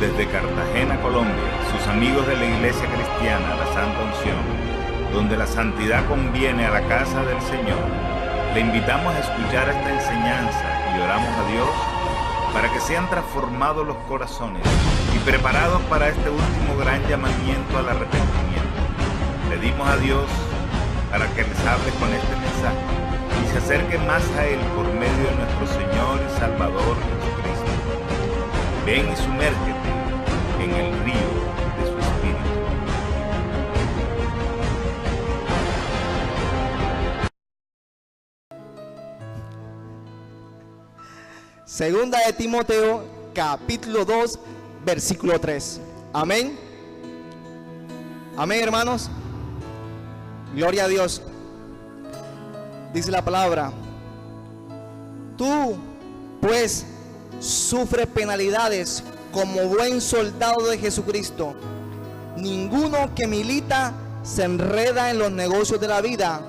Desde Cartagena, Colombia, sus amigos de la Iglesia Cristiana La Santa Unción, donde la santidad conviene a la casa del Señor, le invitamos a escuchar esta enseñanza y oramos a Dios para que sean transformados los corazones y preparados para este último gran llamamiento al arrepentimiento. Pedimos a Dios para que les hable con este mensaje y se acerquen más a Él por medio de nuestro Señor y Salvador Jesucristo. Ven y sumérgete en el río de su Espíritu. Segunda de Timoteo, capítulo 2, versículo 3. Amén. Amén, hermanos. Gloria a Dios. Dice la palabra: tú, pues, sufres penalidades como buen soldado de Jesucristo. Ninguno que milita se enreda en los negocios de la vida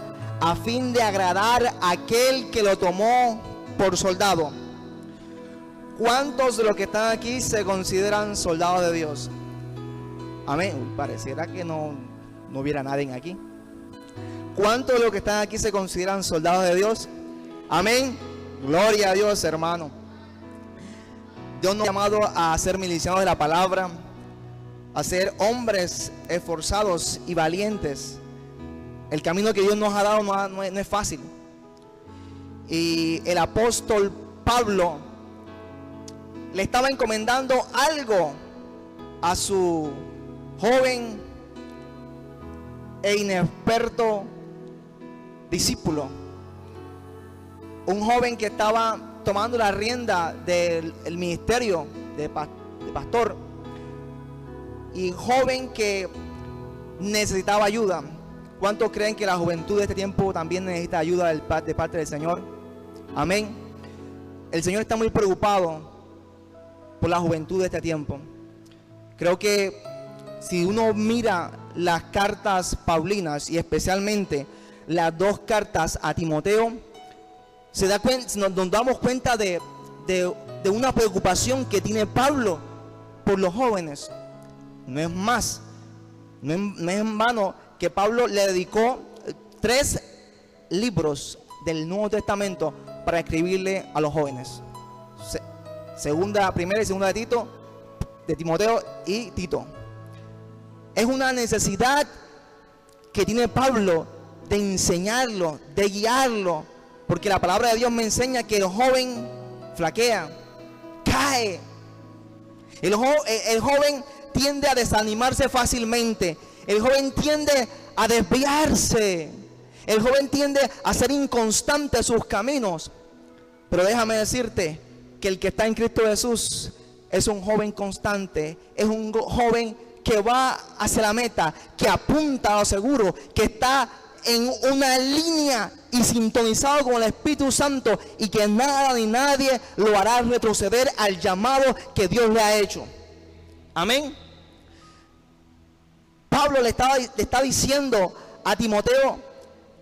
a fin de agradar a aquel que lo tomó por soldado. ¿Cuántos de los que están aquí se consideran soldados de Dios? Amén. Pareciera que no hubiera nadie aquí. ¿Cuántos de los que están aquí se consideran soldados de Dios? Amén. Gloria a Dios, hermano. Dios nos ha llamado a ser milicianos de la palabra, a ser hombres esforzados y valientes. El camino que Dios nos ha dado no es fácil. Y el apóstol Pablo le estaba encomendando algo a su joven e inexperto discípulo. Un joven que estaba tomando la rienda del ministerio de pastor, y joven que necesitaba ayuda. ¿Cuántos creen que la juventud de este tiempo también necesita ayuda de parte del Señor? Amén. El Señor está muy preocupado por la juventud de este tiempo. Creo que si uno mira las cartas paulinas y especialmente las dos cartas a Timoteo, nos damos cuenta de una preocupación que tiene Pablo por los jóvenes. No es en vano que Pablo le dedicó 3 libros del Nuevo Testamento para escribirle a los jóvenes. Primera y segunda de Tito, de Timoteo y Tito. Es una necesidad que tiene Pablo de enseñarlo, de guiarlo, porque la palabra de Dios me enseña que el joven flaquea, cae. El joven tiende a desanimarse fácilmente. El joven tiende a desviarse. El joven tiende a ser inconstante en sus caminos. Pero déjame decirte que el que está en Cristo Jesús es un joven constante, es un joven que va hacia la meta, que apunta a lo seguro, que está en una línea y sintonizado con el Espíritu Santo, y que nada ni nadie lo hará retroceder al llamado que Dios le ha hecho. Amén. Pablo le está diciendo a Timoteo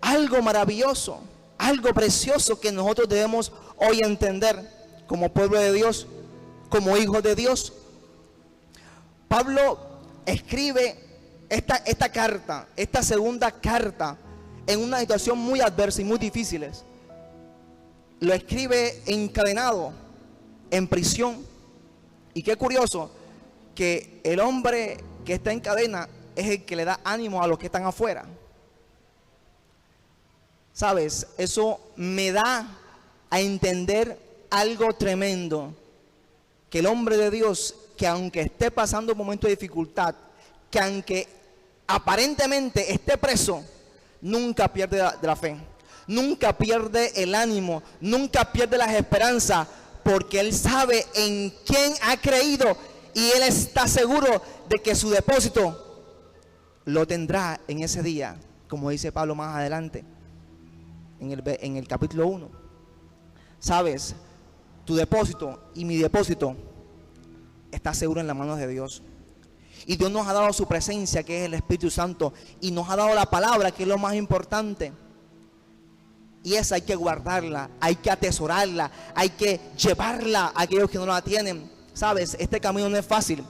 algo maravilloso, algo precioso que nosotros debemos hoy entender como pueblo de Dios, como hijos de Dios. Pablo escribe esta carta, esta segunda carta, en una situación muy adversa y muy difícil. Lo escribe encadenado, en prisión. Y qué curioso que el hombre que está en cadena es el que le da ánimo a los que están afuera. ¿Sabes? Eso me da a entender algo tremendo. Que el hombre de Dios, que aunque esté pasando un momento de dificultad, que aunque aparentemente esté preso, nunca pierde la fe, nunca pierde el ánimo, nunca pierde las esperanzas, porque él sabe en quién ha creído y él está seguro de que su depósito lo tendrá en ese día, como dice Pablo más adelante en el capítulo 1. Sabes, tu depósito y mi depósito está seguro en las manos de Dios. Y Dios nos ha dado su presencia, que es el Espíritu Santo, y nos ha dado la palabra, que es lo más importante. Y esa hay que guardarla, hay que atesorarla, hay que llevarla a aquellos que no la tienen. Sabes, este camino no es fácil.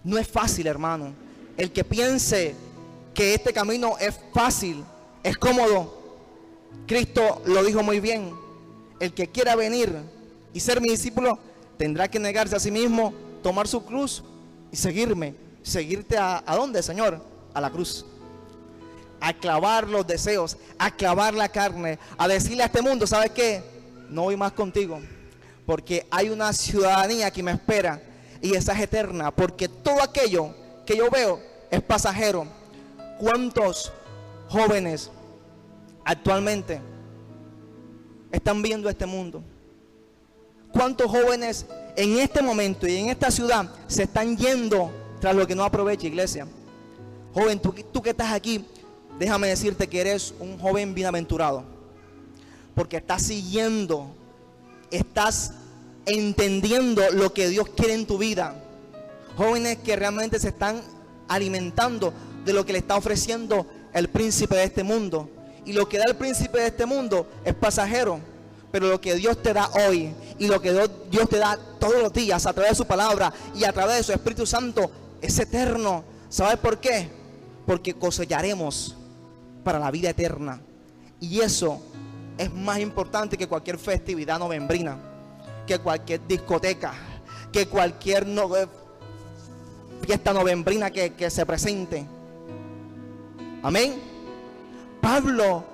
no es fácil, hermano. El que piense que este camino es fácil, es cómodo, Cristo lo dijo muy bien. El que quiera venir y ser mi discípulo tendrá que negarse a sí mismo, tomar su cruz y seguirme. ¿Seguirte a dónde, Señor? A la cruz. A clavar los deseos, a clavar la carne, a decirle a este mundo, ¿sabes qué? No voy más contigo, porque hay una ciudadanía que me espera y esa es eterna, porque todo aquello que yo veo es pasajero. ¿Cuántos jóvenes actualmente están viendo este mundo? ¿Cuántos jóvenes en este momento y en esta ciudad se están yendo tras lo que no aprovecha, iglesia? Joven, tú que estás aquí, déjame decirte que eres un joven bienaventurado, porque estás siguiendo, estás entendiendo lo que Dios quiere en tu vida. Jóvenes que realmente se están alimentando de lo que le está ofreciendo el príncipe de este mundo. Y lo que da el príncipe de este mundo es pasajero, pero lo que Dios te da hoy y lo que Dios te da todos los días a través de su palabra y a través de su Espíritu Santo es eterno. ¿Sabes por qué? Porque cosecharemos para la vida eterna, y eso es más importante que cualquier festividad novembrina, que cualquier discoteca, que cualquier fiesta novembrina que se presente. Amén. Pablo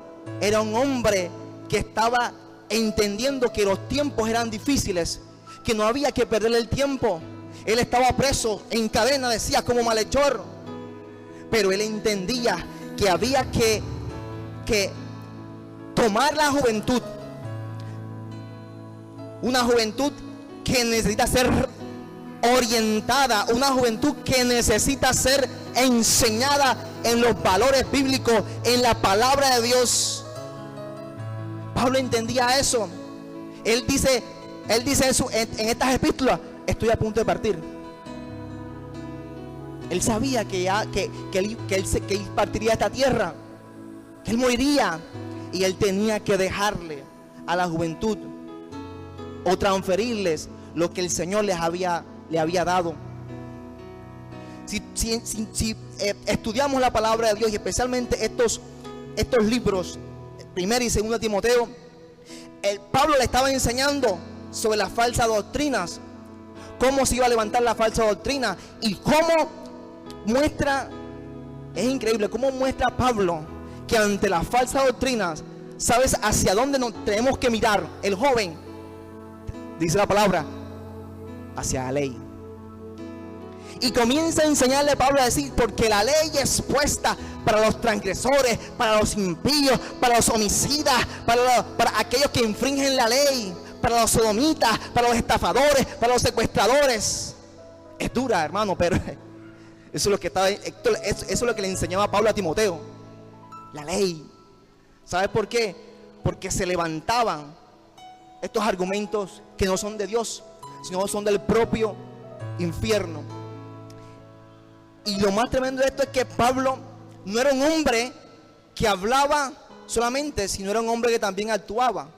era un hombre que estaba entendiendo que los tiempos eran difíciles, que no había que perder el tiempo. Él estaba preso en cadena, decía, como malhechor, pero él entendía que había que tomar la juventud, una juventud que necesita ser orientada, una juventud que necesita ser enseñada en los valores bíblicos, en la palabra de Dios. Pablo entendía eso. Él dice en estas epístolas, estoy a punto de partir. Él sabía que él partiría de esta tierra, que él moriría, y él tenía que dejarle a la juventud o transferirles lo que el Señor le había dado. Si estudiamos la palabra de Dios, y especialmente estos libros, 1 y 2 Timoteo, Pablo le estaba enseñando sobre las falsas doctrinas, cómo se iba a levantar la falsa doctrina, y cómo muestra, es increíble cómo muestra Pablo que ante las falsas doctrinas, ¿sabes hacia dónde nos tenemos que mirar? El joven, dice la palabra, hacia la ley. Y comienza a enseñarle Pablo a decir, porque la ley es puesta para los transgresores, para los impíos, para los homicidas, para aquellos que infringen la ley, para los sodomitas, para los estafadores, para los secuestradores. Es dura, hermano, pero eso es lo que le enseñaba Pablo a Timoteo. La ley. ¿Sabes por qué? Porque se levantaban estos argumentos que no son de Dios, sino son del propio infierno. Y lo más tremendo de esto es que Pablo no era un hombre que hablaba solamente, sino era un hombre que también actuaba,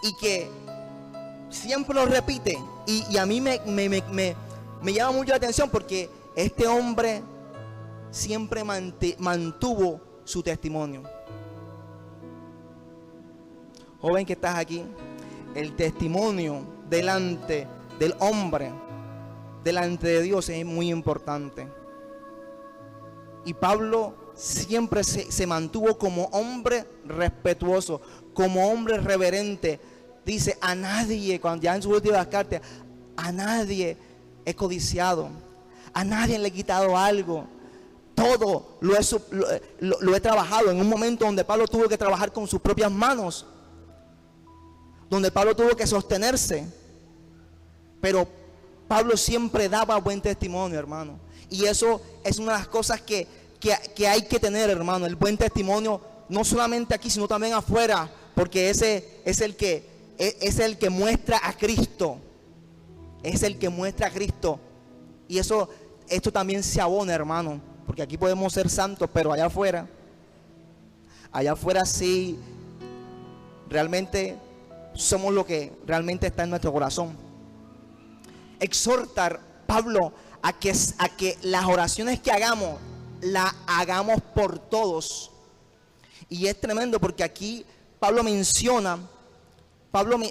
y que siempre lo repite. Y a mí me llama mucho la atención, porque este hombre siempre mantuvo su testimonio. Joven que estás aquí, el testimonio delante del hombre, delante de Dios, es muy importante. Y Pablo siempre se mantuvo como hombre respetuoso, como hombre reverente. Dice, a nadie, cuando ya en sus últimas cartas, a nadie he codiciado, a nadie le he quitado algo. Todo lo he trabajado. En un momento donde Pablo tuvo que trabajar con sus propias manos, donde Pablo tuvo que sostenerse, pero Pablo siempre daba buen testimonio, hermano. Y eso es una de las cosas que hay que tener, hermano. El buen testimonio, no solamente aquí, sino también afuera, porque ese es el que muestra a Cristo. Es el que muestra a Cristo. Y esto también se abona, hermano, porque aquí podemos ser santos, pero allá afuera sí, realmente somos lo que realmente está en nuestro corazón. Exhortar Pablo a que las oraciones que hagamos, las hagamos por todos. Y es tremendo porque aquí Pablo menciona,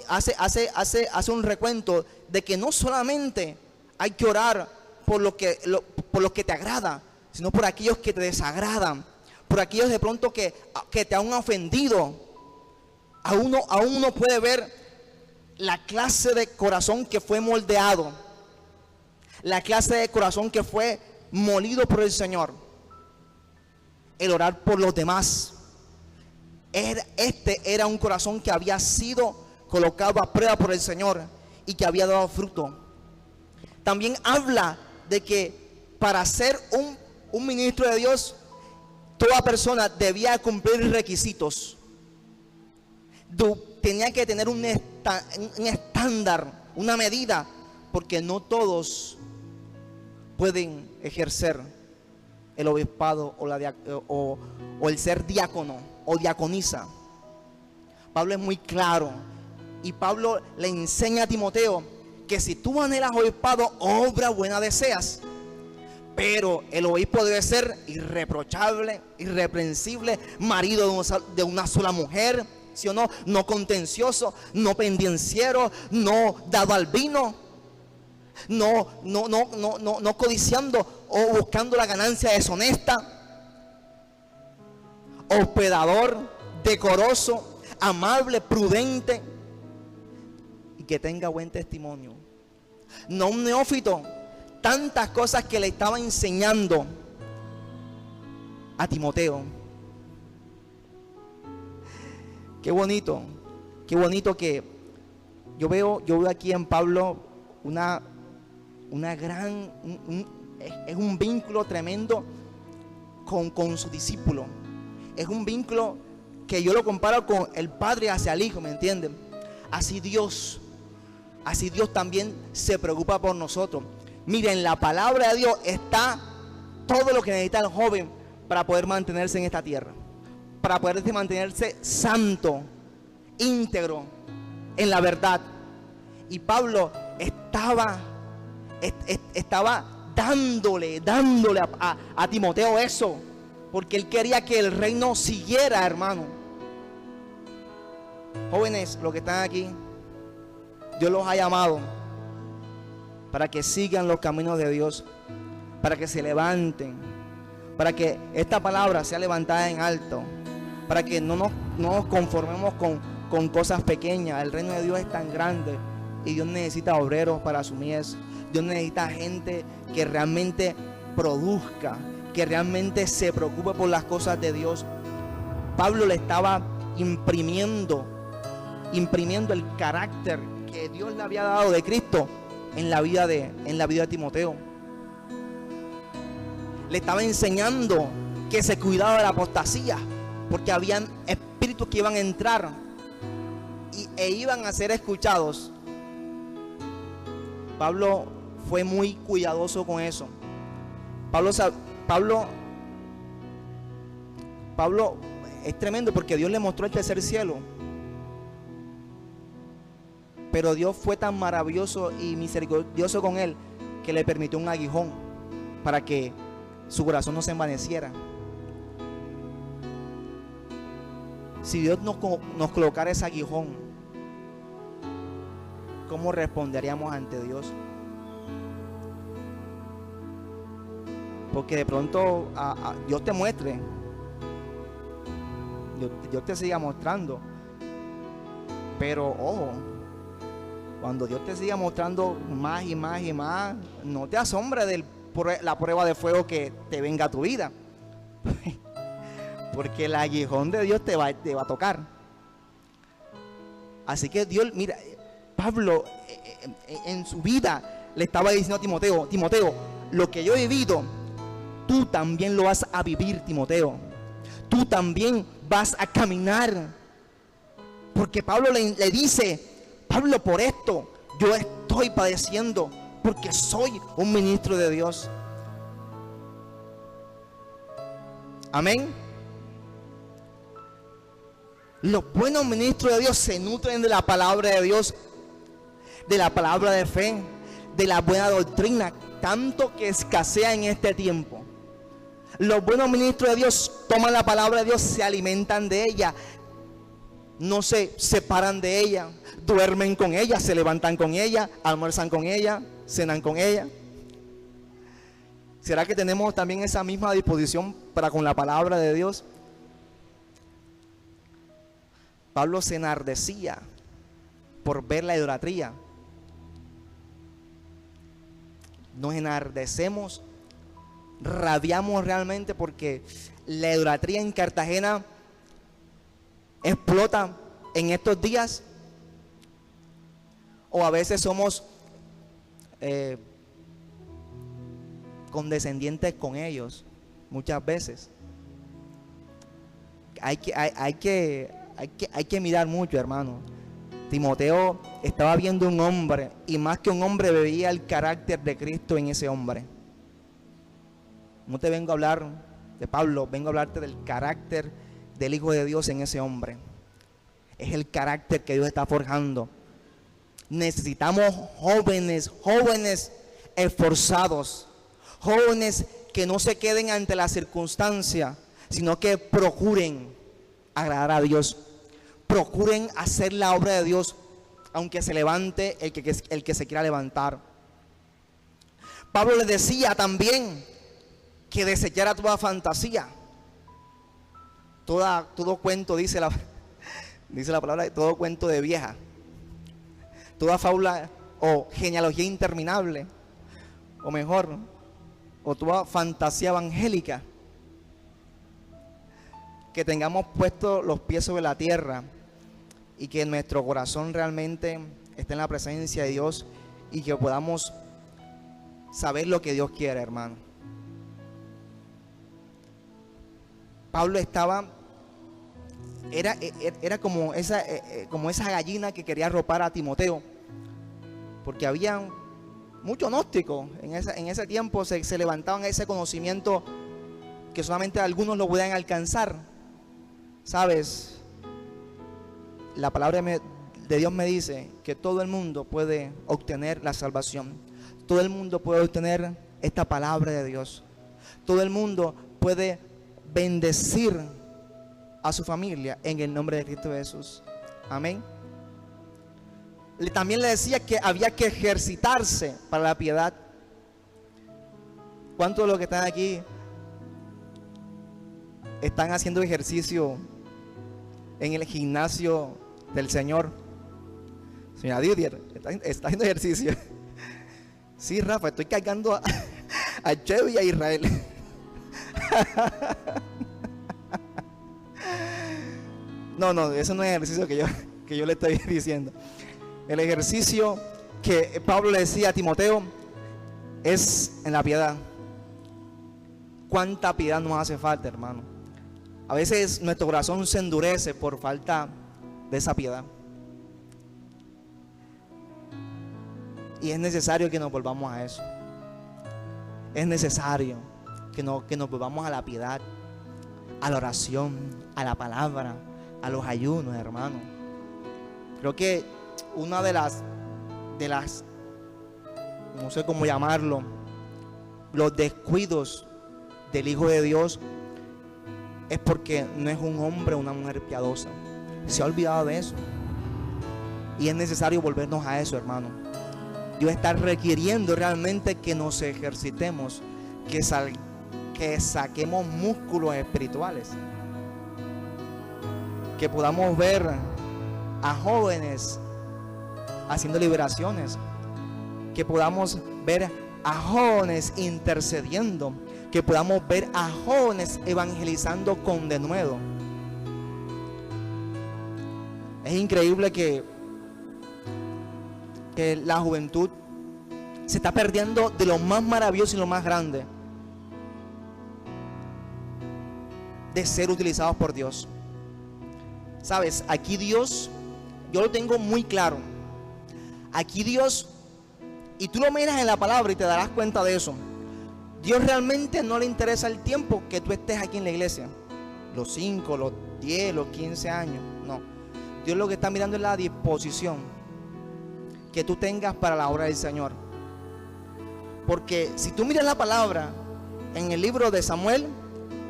hace un recuento de que no solamente hay que orar por lo que te agrada, sino por aquellos que te desagradan, por aquellos de pronto que te han ofendido. Aún uno puede ver la clase de corazón que fue moldeado, la clase de corazón que fue molido por el Señor. El orar por los demás. Este era un corazón que había sido colocado a prueba por el Señor y que había dado fruto. También habla de que para ser un ministro de Dios, toda persona debía cumplir requisitos. Tenía que tener un estándar, una medida, porque no todos pueden ejercer el obispado o el ser diácono o diaconisa. Pablo es muy claro, y Pablo le enseña a Timoteo que si tú anhelas obispado, obra buena deseas, pero el obispo debe ser irreprochable, irreprensible, marido de una sola mujer, ¿sí o no? No contencioso, no pendenciero, no dado al vino, no codiciando o buscando la ganancia deshonesta, hospedador, decoroso, amable, prudente y que tenga buen testimonio. No un neófito. Tantas cosas que le estaba enseñando a Timoteo. Qué bonito que yo veo aquí en Pablo una gran, es un vínculo tremendo con su discípulo. Es un vínculo que yo lo comparo con el padre hacia el hijo, ¿me entienden? Así Dios también se preocupa por nosotros. Miren, la palabra de Dios está todo lo que necesita el joven para poder mantenerse en esta tierra, para poder mantenerse santo, íntegro en la verdad. Y Pablo estaba dándole a Timoteo eso, porque él quería que el reino siguiera, hermano. Jóvenes, los que están aquí, Dios los ha llamado para que sigan los caminos de Dios, para que se levanten, para que esta palabra sea levantada en alto, para que no nos conformemos con cosas pequeñas. El reino de Dios es tan grande y Dios necesita obreros para su mies. Dios necesita gente que realmente produzca, que realmente se preocupe por las cosas de Dios. Pablo le estaba imprimiendo el carácter que Dios le había dado de Cristo en la vida de Timoteo. Le estaba enseñando que se cuidaba de la apostasía, porque habían espíritus que iban a entrar e iban a ser escuchados. Pablo fue muy cuidadoso con eso. Pablo es tremendo porque Dios le mostró el tercer cielo. Pero Dios fue tan maravilloso y misericordioso con él que le permitió un aguijón para que su corazón no se envaneciera. Si Dios nos colocara ese aguijón, ¿cómo responderíamos ante Dios? Porque de pronto Dios te muestre, Dios te siga mostrando, pero ojo, cuando Dios te siga mostrando más y más y más, no te asombres de la prueba de fuego que te venga a tu vida. Porque el aguijón de Dios te va a tocar. Así que Dios, mira, Pablo en su vida le estaba diciendo a Timoteo: Timoteo, lo que yo he vivido, tú también lo vas a vivir, Timoteo. Tú también vas a caminar. Porque Pablo le dice: Pablo, por esto yo estoy padeciendo, porque soy un ministro de Dios. Amén. Los buenos ministros de Dios se nutren de la palabra de Dios, de la palabra de fe, de la buena doctrina, tanto que escasea en este tiempo. Los buenos ministros de Dios toman la palabra de Dios, se alimentan de ella, no se separan de ella, duermen con ella, se levantan con ella, almuerzan con ella, cenan con ella. ¿Será que tenemos también esa misma disposición para con la palabra de Dios? Pablo se enardecía por ver la idolatría. Nos enardecemos, rabiamos realmente porque la idolatría en Cartagena explota en estos días. O a veces somos condescendientes con ellos, muchas veces. Hay que mirar mucho, hermano. Timoteo estaba viendo un hombre, y más que un hombre, veía el carácter de Cristo en ese hombre. No te vengo a hablar de Pablo, vengo a hablarte del carácter del Hijo de Dios en ese hombre. Es el carácter que Dios está forjando. Necesitamos jóvenes esforzados, jóvenes que no se queden ante la circunstancia, sino que procuren agradar a Dios, procuren hacer la obra de Dios, aunque se levante el que se quiera levantar. Pablo les decía también que desechara toda fantasía, todo cuento, dice la palabra, todo cuento de vieja, toda fábula o genealogía interminable, o mejor, o toda fantasía evangélica. Que tengamos puestos los pies sobre la tierra y que nuestro corazón realmente esté en la presencia de Dios y que podamos saber lo que Dios quiere, hermano. Pablo era como esa gallina que quería arropar a Timoteo, porque había muchos gnósticos en ese tiempo. Se levantaban ese conocimiento que solamente algunos lo podían alcanzar. Sabes, la palabra de Dios me dice que todo el mundo puede obtener la salvación, todo el mundo puede obtener esta palabra de Dios, todo el mundo puede bendecir a su familia en el nombre de Cristo Jesús. Amén. También le decía que había que ejercitarse para la piedad. ¿Cuántos de los que están aquí están haciendo ejercicio en el gimnasio del Señor? Señora Didier, ¿está haciendo ejercicio? Sí, Rafa, estoy cargando a Chevy y a Israel. No, eso no es el ejercicio que yo le estoy diciendo. El ejercicio que Pablo le decía a Timoteo es en la piedad. ¿Cuánta piedad nos hace falta, hermano? A veces nuestro corazón se endurece por falta de esa piedad. Y es necesario que nos volvamos a eso. Es necesario que nos volvamos a la piedad, a la oración, a la palabra, a los ayunos, hermano. Creo que una de las, no sé cómo llamarlo, los descuidos del Hijo de Dios es porque no es un hombre o una mujer piadosa. Se ha olvidado de eso. Y es necesario volvernos a eso, hermano. Dios está requiriendo realmente que nos ejercitemos, que saquemos músculos espirituales, que podamos ver a jóvenes haciendo liberaciones, que podamos ver a jóvenes intercediendo, que podamos ver a jóvenes evangelizando con denuedo. Es increíble que la juventud se está perdiendo de lo más maravilloso y lo más grande, de ser utilizados por Dios. Sabes, aquí Dios, yo lo tengo muy claro. Aquí Dios, y tú lo miras en la palabra y te darás cuenta de eso. Dios realmente no le interesa el tiempo que tú estés aquí en la iglesia, los 5, los 10, los 15 años. No, Dios lo que está mirando es la disposición que tú tengas para la obra del Señor. Porque si tú miras la palabra en el libro de Samuel,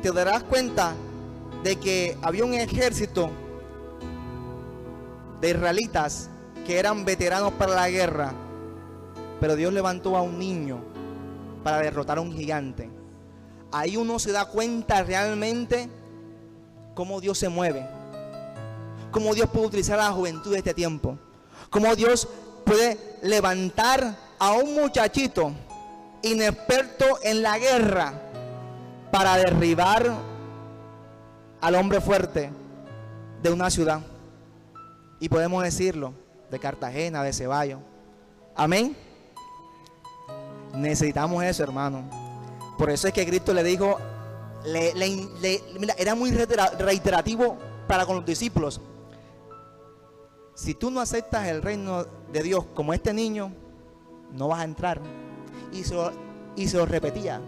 te darás cuenta de que había un ejército de israelitas que eran veteranos para la guerra, pero Dios levantó a un niño para derrotar a un gigante. Ahí uno se da cuenta realmente cómo Dios se mueve, cómo Dios puede utilizar a la juventud de este tiempo, cómo Dios puede levantar a un muchachito inexperto en la guerra para derribar al hombre fuerte de una ciudad. Y podemos decirlo, de Cartagena, de Ceballos. Amén. Necesitamos eso, hermano. Por eso es que Cristo le dijo, mira, era muy reiterativo para con los discípulos. Si tú no aceptas el reino de Dios como este niño, no vas a entrar. Y se lo repetía.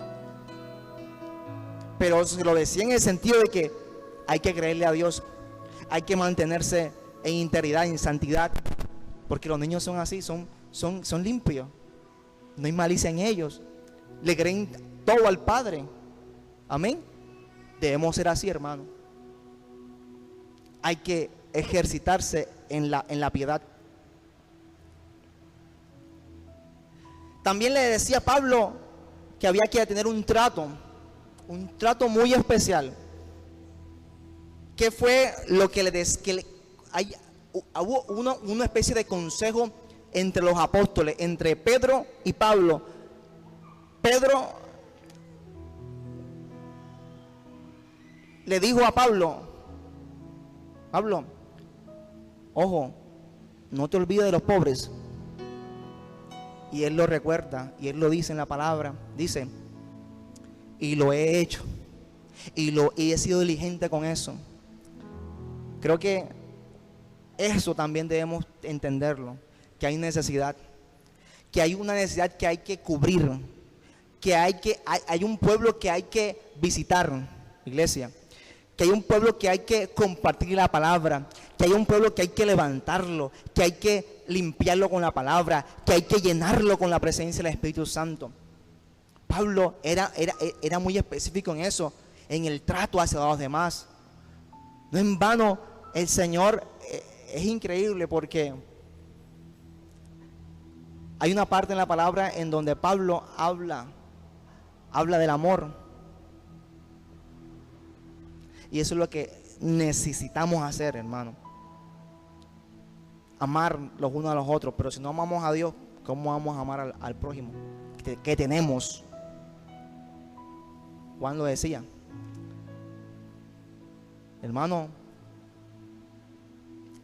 Pero se lo decía en el sentido de que hay que creerle a Dios, hay que mantenerse en integridad, en santidad, porque los niños son así, son limpios, no hay malicia en ellos, le creen todo al Padre. Amén. Debemos ser así, hermano. Hay que ejercitarse en la piedad. También le decía Pablo que había que tener un trato muy especial. ¿Qué fue lo que hubo una especie de consejo entre los apóstoles, entre Pedro y Pablo? Pedro le dijo a Pablo, ojo, no te olvides de los pobres. Y él lo recuerda, y él lo dice en la palabra, dice, y lo he hecho, y he sido diligente con eso. Creo que eso también debemos entenderlo, que hay necesidad, que hay una necesidad que hay que cubrir, que hay un pueblo que hay que visitar, iglesia, que hay un pueblo que hay que compartir la palabra, que hay un pueblo que hay que levantarlo, que hay que limpiarlo con la palabra, que hay que llenarlo con la presencia del Espíritu Santo. Pablo era muy específico en eso, en el trato hacia los demás. No en vano, el Señor es increíble, porque hay una parte en la palabra en donde Pablo habla del amor. Y eso es lo que necesitamos hacer, hermano. Amar los unos a los otros. Pero si no amamos a Dios, ¿cómo vamos a amar al prójimo que tenemos? Juan lo decía. Hermano,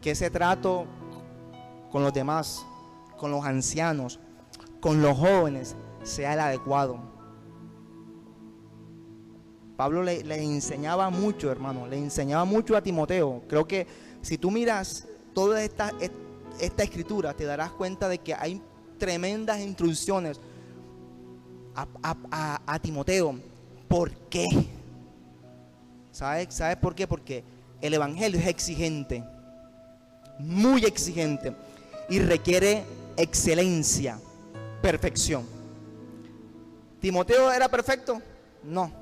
que ese trato con los demás, con los ancianos, con los jóvenes, sea el adecuado. Pablo le enseñaba mucho, hermano, le enseñaba mucho a Timoteo. Creo que si tú miras toda esta escritura, te darás cuenta de que hay tremendas instrucciones a Timoteo. ¿Por qué? ¿Sabes por qué? Porque el evangelio es exigente, muy exigente, y requiere excelencia, perfección. ¿Timoteo era perfecto? No.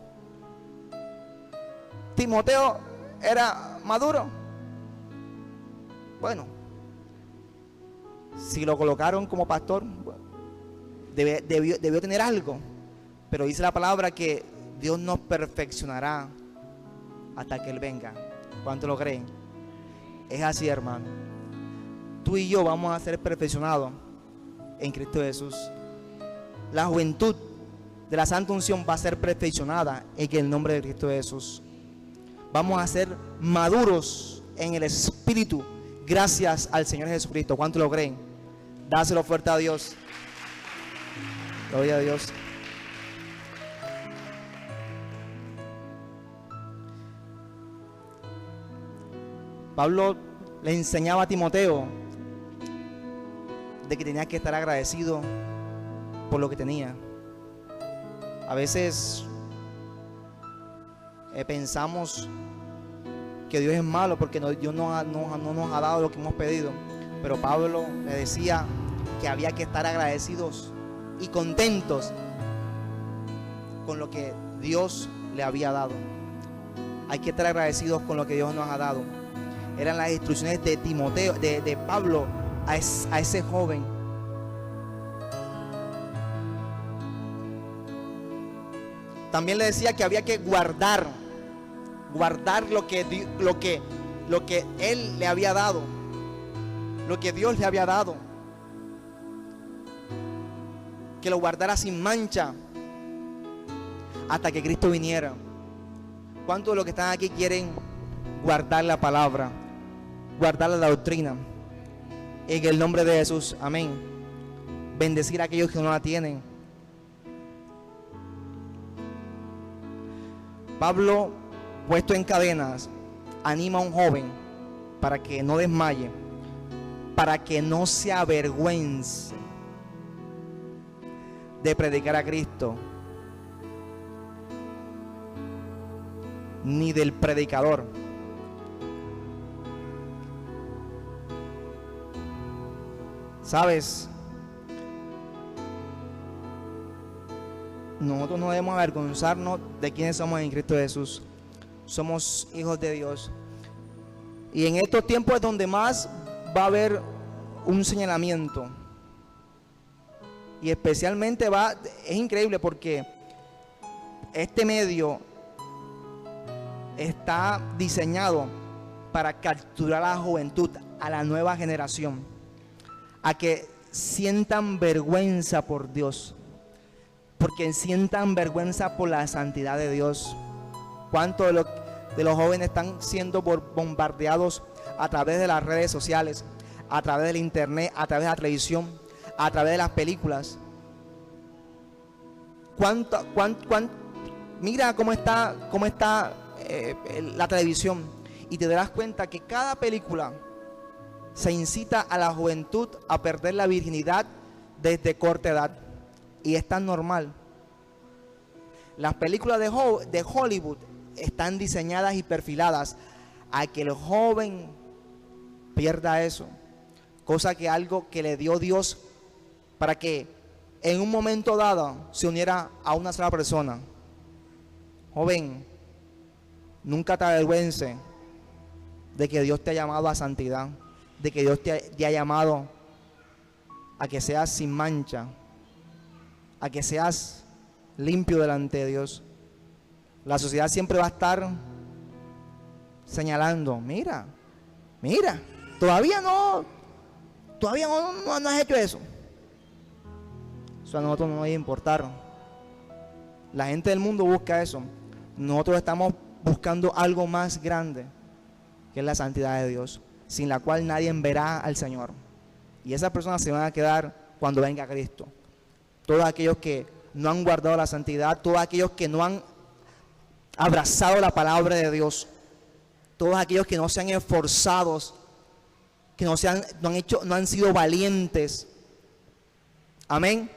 ¿Timoteo era maduro? Bueno, si lo colocaron como pastor, debió tener algo. Pero dice la palabra que Dios nos perfeccionará hasta que Él venga. ¿Cuánto lo creen? Es así, hermano. Tú y yo vamos a ser perfeccionados en Cristo Jesús. La juventud de la Santa Unción va a ser perfeccionada en el nombre de Cristo Jesús. Vamos a ser maduros en el Espíritu gracias al Señor Jesucristo. ¿Cuánto lo creen? Dáselo fuerte a Dios. Gloria a Dios. Pablo le enseñaba a Timoteo de que tenía que estar agradecido por lo que tenía. A veces pensamos que Dios es malo porque Dios no nos ha dado lo que hemos pedido. Pero Pablo le decía que había que estar agradecidos y contentos con lo que Dios le había dado. Hay que estar agradecidos con lo que Dios nos ha dado. Eran las instrucciones de Timoteo, de Pablo a ese joven. También le decía que había que guardar lo que él le había dado, lo que Dios le había dado, que lo guardara sin mancha hasta que Cristo viniera. ¿Cuántos de los que están aquí quieren guardar la palabra, guardar la doctrina? En el nombre de Jesús, amén. Bendecir a aquellos que no la tienen. Pablo, puesto en cadenas, anima a un joven para que no desmaye, para que no se avergüence de predicar a Cristo, ni del predicador. ¿Sabes? Nosotros no debemos avergonzarnos de quiénes somos en Cristo Jesús. Somos hijos de Dios. Y en estos tiempos es donde más va a haber un señalamiento. Y especialmente es increíble porque este medio está diseñado para capturar a la juventud, a la nueva generación, a que sientan vergüenza por Dios, porque sientan vergüenza por la santidad de Dios. ¿Cuántos de los jóvenes están siendo bombardeados a través de las redes sociales, a través del internet, a través de la televisión, a través de las películas? Mira cómo está la televisión, y te darás cuenta que cada película se incita a la juventud a perder la virginidad desde corta edad, y es tan normal. Las películas de Hollywood están diseñadas y perfiladas a que el joven pierda eso, cosa que algo que le dio Dios para que en un momento dado se uniera a una sola persona. Joven, nunca te avergüences de que Dios te ha llamado a santidad, de que Dios te ha llamado a que seas sin mancha, a que seas limpio delante de Dios. La sociedad siempre va a estar señalando, mira, todavía no has hecho eso. Eso a nosotros no nos va a importar. La gente del mundo busca eso. Nosotros estamos buscando algo más grande, que es la santidad de Dios, sin la cual nadie verá al Señor. Y esas personas se van a quedar cuando venga Cristo. Todos aquellos que no han guardado la santidad, todos aquellos que no han abrazado la palabra de Dios, todos aquellos que no se han esforzado, que no han sido valientes. Amén.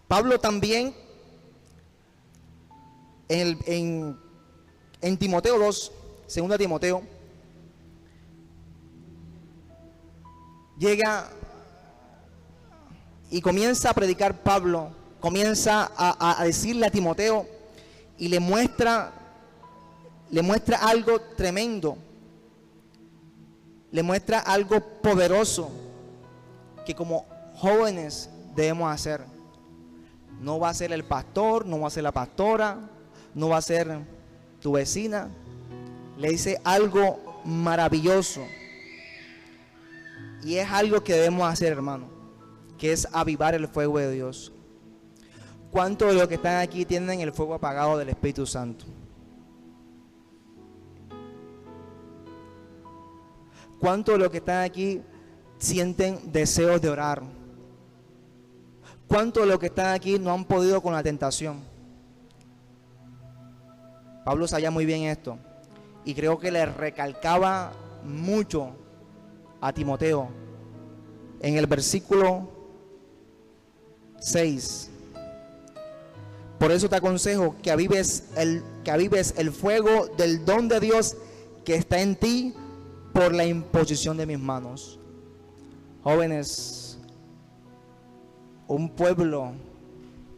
Pablo también en Timoteo 2, 2 Timoteo, llega y comienza a predicar. Pablo comienza a decirle a Timoteo y le muestra algo tremendo, le muestra algo poderoso que como jóvenes debemos hacer. No va a ser el pastor, no va a ser la pastora, no va a ser tu vecina. Le dice algo maravilloso, y es algo que debemos hacer, hermano, que es avivar el fuego de Dios. ¿Cuántos de los que están aquí tienen el fuego apagado del Espíritu Santo? ¿Cuántos de los que están aquí sienten deseos de orar? ¿Cuántos de los que están aquí no han podido con la tentación? Pablo sabía muy bien esto, y creo que le recalcaba mucho a Timoteo en el versículo 6. Por eso te aconsejo que avives el fuego del don de Dios que está en ti por la imposición de mis manos. Jóvenes, un pueblo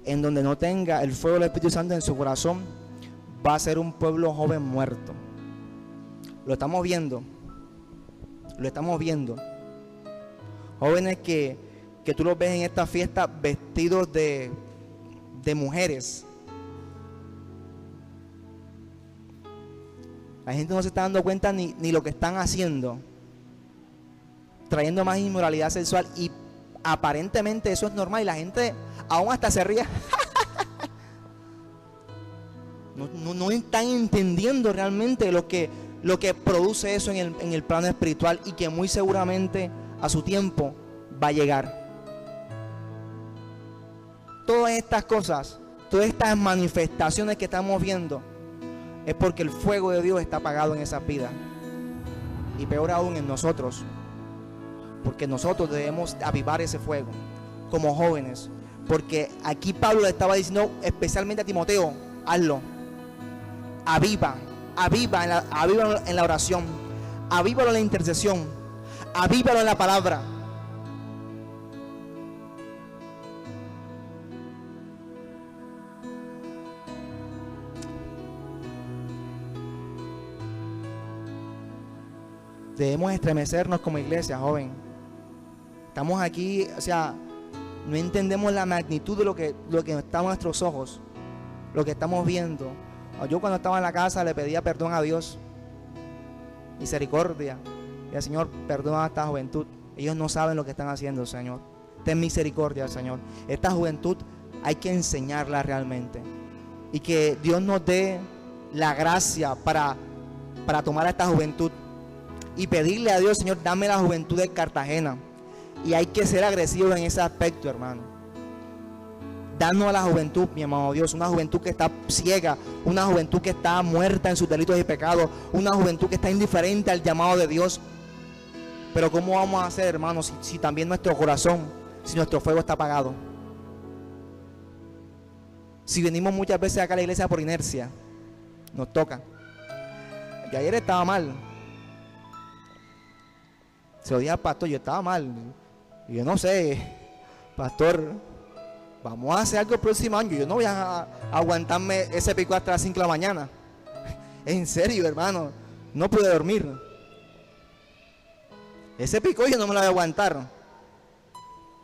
en donde no tenga el fuego del Espíritu Santo en su corazón va a ser un pueblo joven muerto. Lo estamos viendo. Lo estamos viendo. Jóvenes que tú los ves en esta fiesta vestidos de mujeres. La gente no se está dando cuenta ni lo que están haciendo, trayendo más inmoralidad sexual, y aparentemente eso es normal y la gente aún hasta se ríe. No están entendiendo realmente lo que produce eso en el plano espiritual, y que muy seguramente a su tiempo va a llegar. Todas estas cosas, todas estas manifestaciones que estamos viendo, es porque el fuego de Dios está apagado en esa vida, y peor aún en nosotros, porque nosotros debemos avivar ese fuego como jóvenes. Porque aquí Pablo le estaba diciendo especialmente a Timoteo: hazlo, aviva en la oración, avívalo en la intercesión, avívalo en la palabra. Debemos estremecernos como iglesia, joven. Estamos aquí, o sea, no entendemos la magnitud de lo que está a nuestros ojos, lo que estamos viendo. Yo cuando estaba en la casa le pedía perdón a Dios, misericordia, y al Señor, perdona a esta juventud. Ellos no saben lo que están haciendo, Señor. Ten misericordia, Señor. Esta juventud hay que enseñarla realmente, y que Dios nos dé la gracia para tomar a esta juventud y pedirle a Dios: Señor, dame la juventud de Cartagena. Y hay que ser agresivos en ese aspecto, hermano. Danos a la juventud, mi amado Dios, una juventud que está ciega, una juventud que está muerta en sus delitos y pecados, una juventud que está indiferente al llamado de Dios. Pero ¿cómo vamos a hacer, hermanos, si también nuestro corazón, si nuestro fuego está apagado? Si venimos muchas veces acá a la iglesia por inercia, nos toca. Y ayer estaba mal. Se lo dije al pastor: yo estaba mal. Y yo no sé, pastor, vamos a hacer algo el próximo año. Yo no voy a aguantarme ese pico hasta las 5 de la mañana. En serio, hermano, no pude dormir. Ese pico yo no me lo voy a aguantar.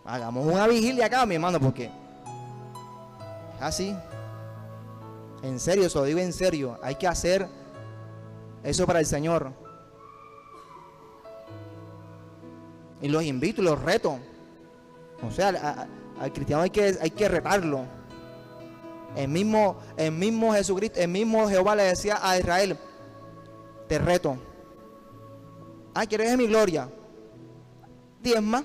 Hagamos una vigilia acá, mi hermano, porque así, en serio, se lo digo en serio, hay que hacer eso para el Señor. Y los invito y los reto. O sea, al cristiano hay que retarlo. El mismo Jesucristo, el mismo Jehová le decía a Israel: te reto. ¿Quieres ver mi gloria? Diezma.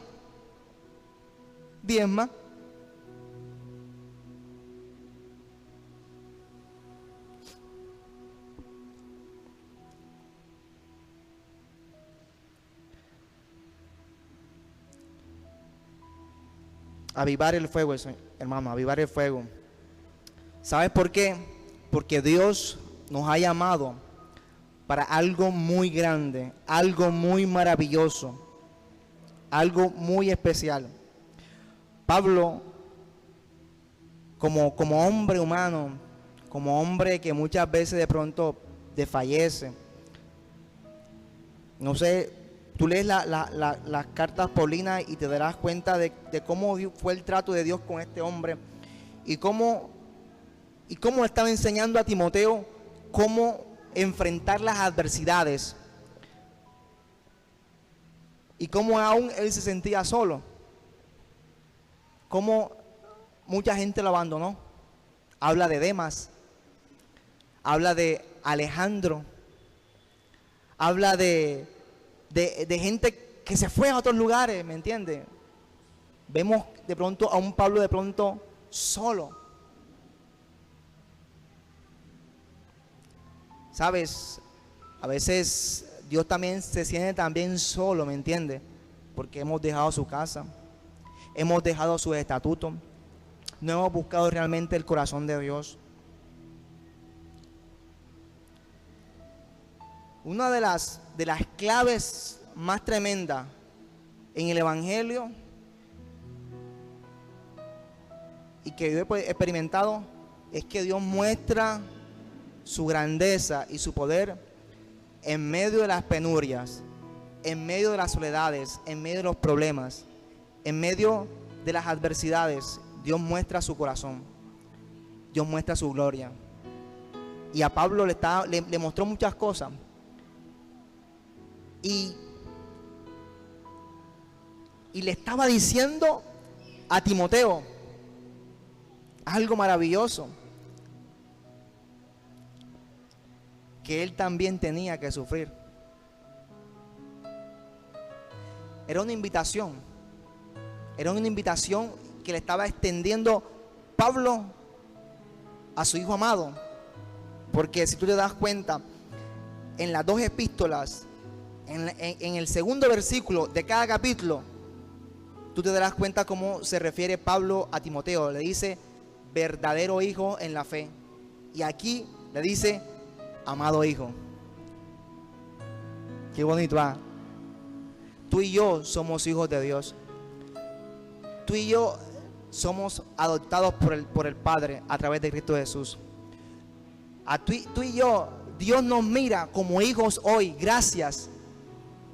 Avivar el fuego, hermano, avivar el fuego. ¿Sabes por qué? Porque Dios nos ha llamado para algo muy grande, algo muy maravilloso, algo muy especial. Pablo, como hombre humano, como hombre que muchas veces de pronto desfallece, no sé, tú lees las cartas paulinas y te darás cuenta de cómo fue el trato de Dios con este hombre, y cómo estaba enseñando a Timoteo cómo enfrentar las adversidades, y cómo aún él se sentía solo, cómo mucha gente lo abandonó. Habla de Demas, habla de Alejandro, habla de gente que se fue a otros lugares, ¿me entiendes? Vemos de pronto a un Pablo de pronto solo. ¿Sabes? A veces Dios también se siente también solo, ¿me entiendes? Porque hemos dejado su casa, hemos dejado sus estatutos, no hemos buscado realmente el corazón de Dios. Una de las claves más tremendas en el Evangelio y que yo he experimentado es que Dios muestra su grandeza y su poder en medio de las penurias, en medio de las soledades, en medio de los problemas, en medio de las adversidades. Dios muestra su corazón, Dios muestra su gloria. Y a Pablo le mostró muchas cosas. Y le estaba diciendo a Timoteo algo maravilloso, que él también tenía que sufrir. Era una invitación que le estaba extendiendo Pablo a su hijo amado. Porque si tú te das cuenta, en las dos epístolas, en el segundo versículo de cada capítulo, tú te darás cuenta cómo se refiere Pablo a Timoteo. Le dice verdadero hijo en la fe, y aquí le dice amado hijo. Qué bonito, ¿ah? Tú y yo somos hijos de Dios. Tú y yo somos adoptados por el Padre a través de Cristo Jesús. Tú y yo, Dios nos mira como hijos hoy, gracias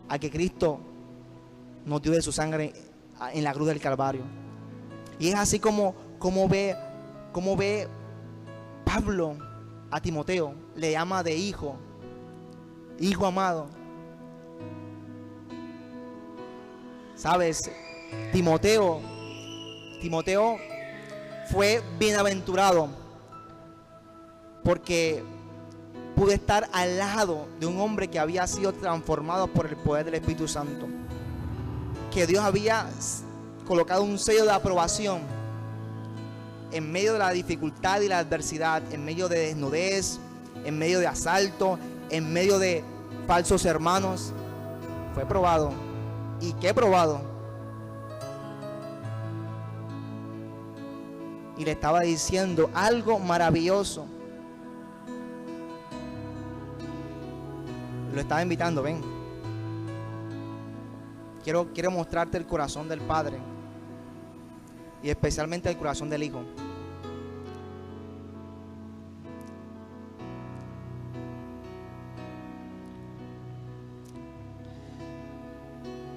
a que Cristo nos dio de su sangre en la cruz del Calvario. Y es así como ve Pablo a Timoteo, le llama de hijo amado. Sabes, Timoteo fue bienaventurado porque pudo estar al lado de un hombre que había sido transformado por el poder del Espíritu Santo, que Dios había colocado un sello de aprobación en medio de la dificultad y la adversidad, en medio de desnudez, en medio de asalto, en medio de falsos hermanos. Fue probado. ¿Y qué probado? Y le estaba diciendo algo maravilloso. Lo estaba invitando, ven. Quiero mostrarte el corazón del Padre y especialmente el corazón del Hijo.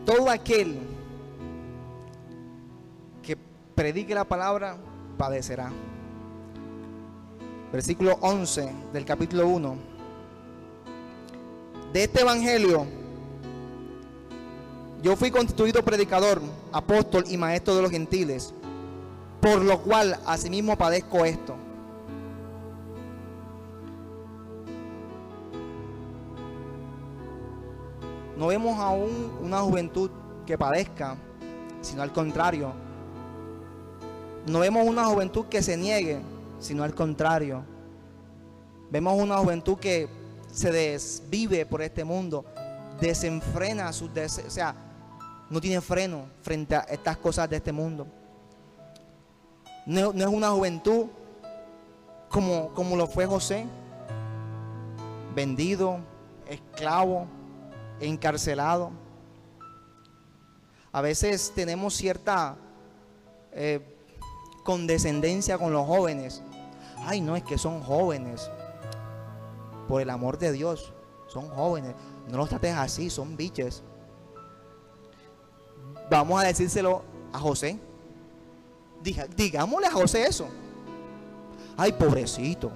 Todo aquel que predique la palabra padecerá. Versículo 11 del capítulo 1. De este evangelio yo fui constituido predicador, apóstol y maestro de los gentiles, por lo cual asimismo padezco esto. No vemos aún una juventud que padezca, sino al contrario. No vemos una juventud que se niegue, sino al contrario. Vemos una juventud que se desvive por este mundo, desenfrena sus deseos, o sea, no tiene freno frente a estas cosas de este mundo. No es una juventud como lo fue José, vendido, esclavo, encarcelado. A veces tenemos cierta condescendencia con los jóvenes. Ay, no, es que son jóvenes. Por el amor de Dios, son jóvenes. No los trates así, son biches. Vamos a decírselo a José. Digámosle a José eso. Ay, pobrecito,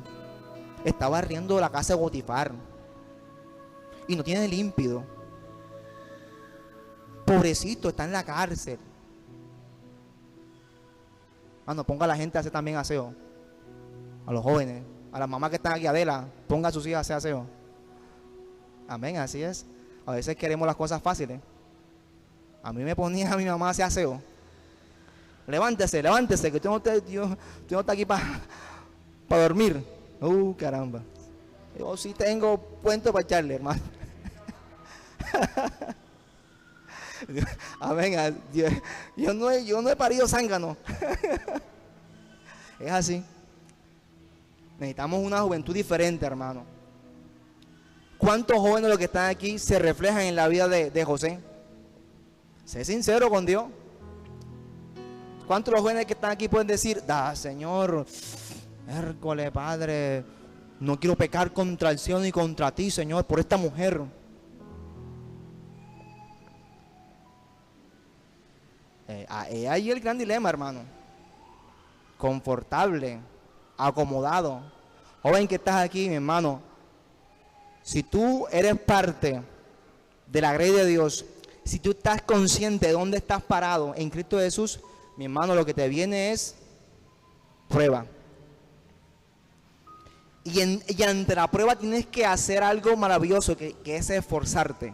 estaba riendo la casa de Potifar y no tiene límpido. Pobrecito, está en la cárcel. Mano, ponga a la gente a hacer también aseo. A los jóvenes, a las mamás que están aquí, Adela, ponga a sus hijas a hacer aseo. Amén, así es. A veces queremos las cosas fáciles. A mí me ponía a mi mamá a hacer aseo. Levántese, que usted no está aquí para dormir. Caramba. Yo sí tengo puente para echarle, hermano. Amén. Yo no he parido zángano. Es así. Necesitamos una juventud diferente, hermano. ¿Cuántos jóvenes de los que están aquí se reflejan en la vida de José? Sé sincero con Dios. ¿Cuántos de los jóvenes que están aquí pueden decir, Señor, Hércules, Padre, no quiero pecar contra el cielo ni contra ti, Señor, por esta mujer? Ahí el gran dilema, hermano. Confortable, acomodado. Joven que estás aquí, mi hermano, si tú eres parte de la gracia de Dios, si tú estás consciente de dónde estás parado en Cristo Jesús, mi hermano, lo que te viene es prueba. Y ante la prueba tienes que hacer algo maravilloso, que es esforzarte.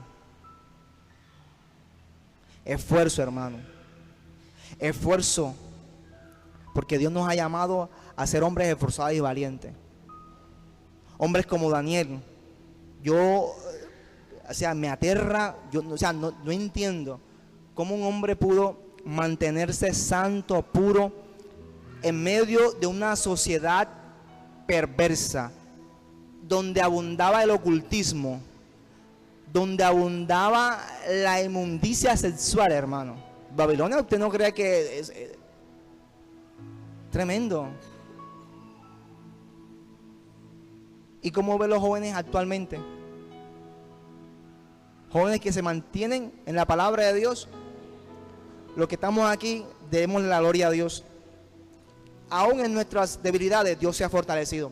Esfuerzo, hermano. Esfuerzo. Porque Dios nos ha llamado a ser hombres esforzados y valientes. Hombres como Daniel. Me aterra, no entiendo cómo un hombre pudo mantenerse santo, puro, en medio de una sociedad perversa, donde abundaba el ocultismo, donde abundaba la inmundicia sexual, hermano. Babilonia, ¿usted no cree que es tremendo? ¿Y cómo ven los jóvenes actualmente? Jóvenes que se mantienen en la palabra de Dios. Los que estamos aquí, debemos la gloria a Dios. Aún en nuestras debilidades, Dios se ha fortalecido.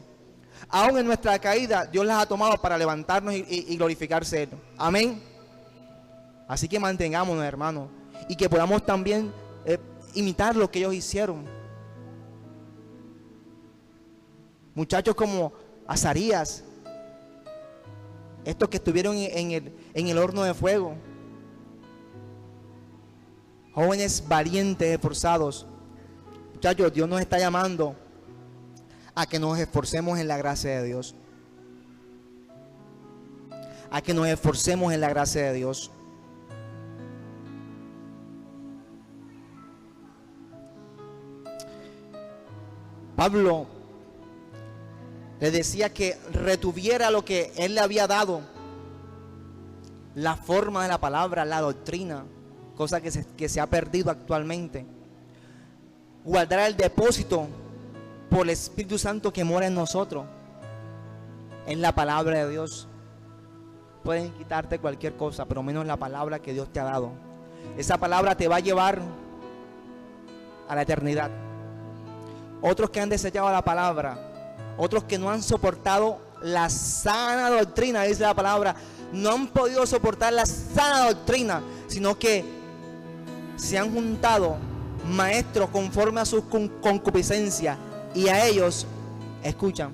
Aún en nuestra caída, Dios las ha tomado para levantarnos y glorificarse Él. Amén. Así que mantengámonos, hermanos, y que podamos también imitar lo que ellos hicieron. Muchachos como Azarías, estos que estuvieron en el horno de fuego. Jóvenes valientes, esforzados. Muchachos, Dios nos está llamando a que nos esforcemos en la gracia de Dios. A que nos esforcemos en la gracia de Dios. Pablo le decía que retuviera lo que él le había dado, la forma de la palabra, la doctrina, cosa que se ha perdido actualmente. Guardar el depósito por el Espíritu Santo que mora en nosotros, en la palabra de Dios. Pueden quitarte cualquier cosa, pero menos la palabra que Dios te ha dado. Esa palabra te va a llevar a la eternidad. Otros que han desechado la palabra, otros que no han soportado la sana doctrina, dice la palabra, no han podido soportar la sana doctrina, sino que se han juntado maestros conforme a sus concupiscencias, y a ellos escuchan.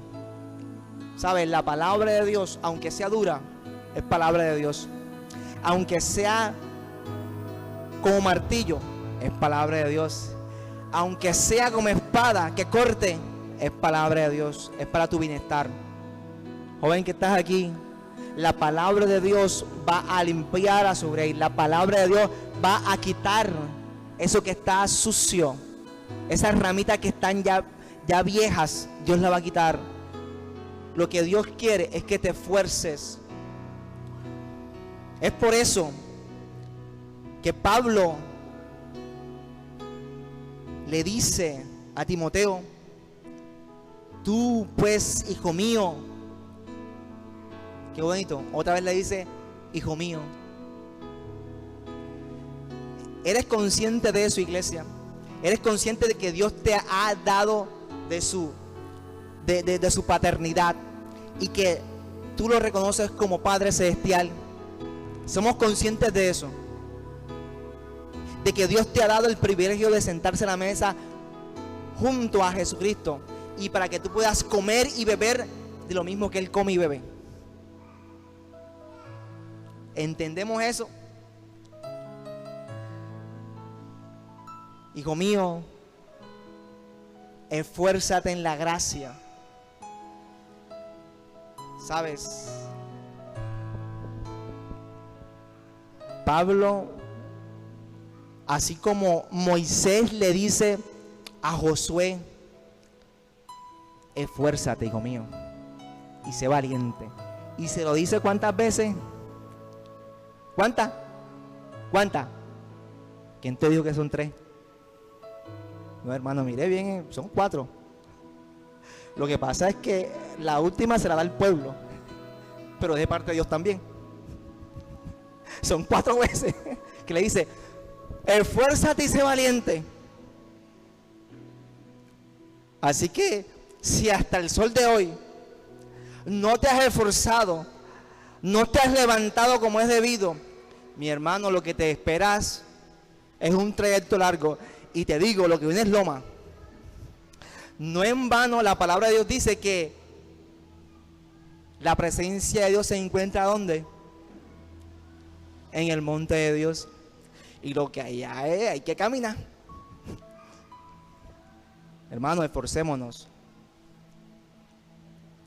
¿Sabes? La palabra de Dios, aunque sea dura, es palabra de Dios. Aunque sea como martillo, es palabra de Dios. Aunque sea como espada que corte, es palabra de Dios. Es para tu bienestar. Joven que estás aquí, la palabra de Dios va a limpiar a su grey. La palabra de Dios va a quitar eso que está sucio. Esas ramitas que están ya viejas, Dios la va a quitar. Lo que Dios quiere es que te esfuerces. Es por eso que Pablo le dice a Timoteo: tú pues, hijo mío. Qué bonito. Otra vez le dice: hijo mío. ¿Eres consciente de eso, iglesia? ¿Eres consciente de que Dios te ha dado de su paternidad y que tú lo reconoces como Padre Celestial? ¿Somos conscientes de eso? De que Dios te ha dado el privilegio de sentarse a la mesa junto a Jesucristo, y para que tú puedas comer y beber de lo mismo que Él come y bebe. ¿Entendemos eso? Hijo mío, esfuérzate en la gracia. ¿Sabes? Pablo, así como Moisés le dice a Josué: esfuérzate, hijo mío, y sé valiente. Y se lo dice ¿cuántas veces? ¿Cuántas? ¿Quién te dijo que son 3? No, hermano, mire bien, son 4. Lo que pasa es que la última se la da el pueblo, pero es de parte de Dios también. Son 4 veces que le dice: esfuérzate y sé valiente. Así que si hasta el sol de hoy no te has esforzado, no te has levantado como es debido, mi hermano, lo que te esperas es un trayecto largo. Y te digo, lo que viene es loma. No en vano la palabra de Dios dice que la presencia de Dios se encuentra ¿dónde? En el monte de Dios. Y lo que allá es, hay que caminar. Hermanos, esforcémonos.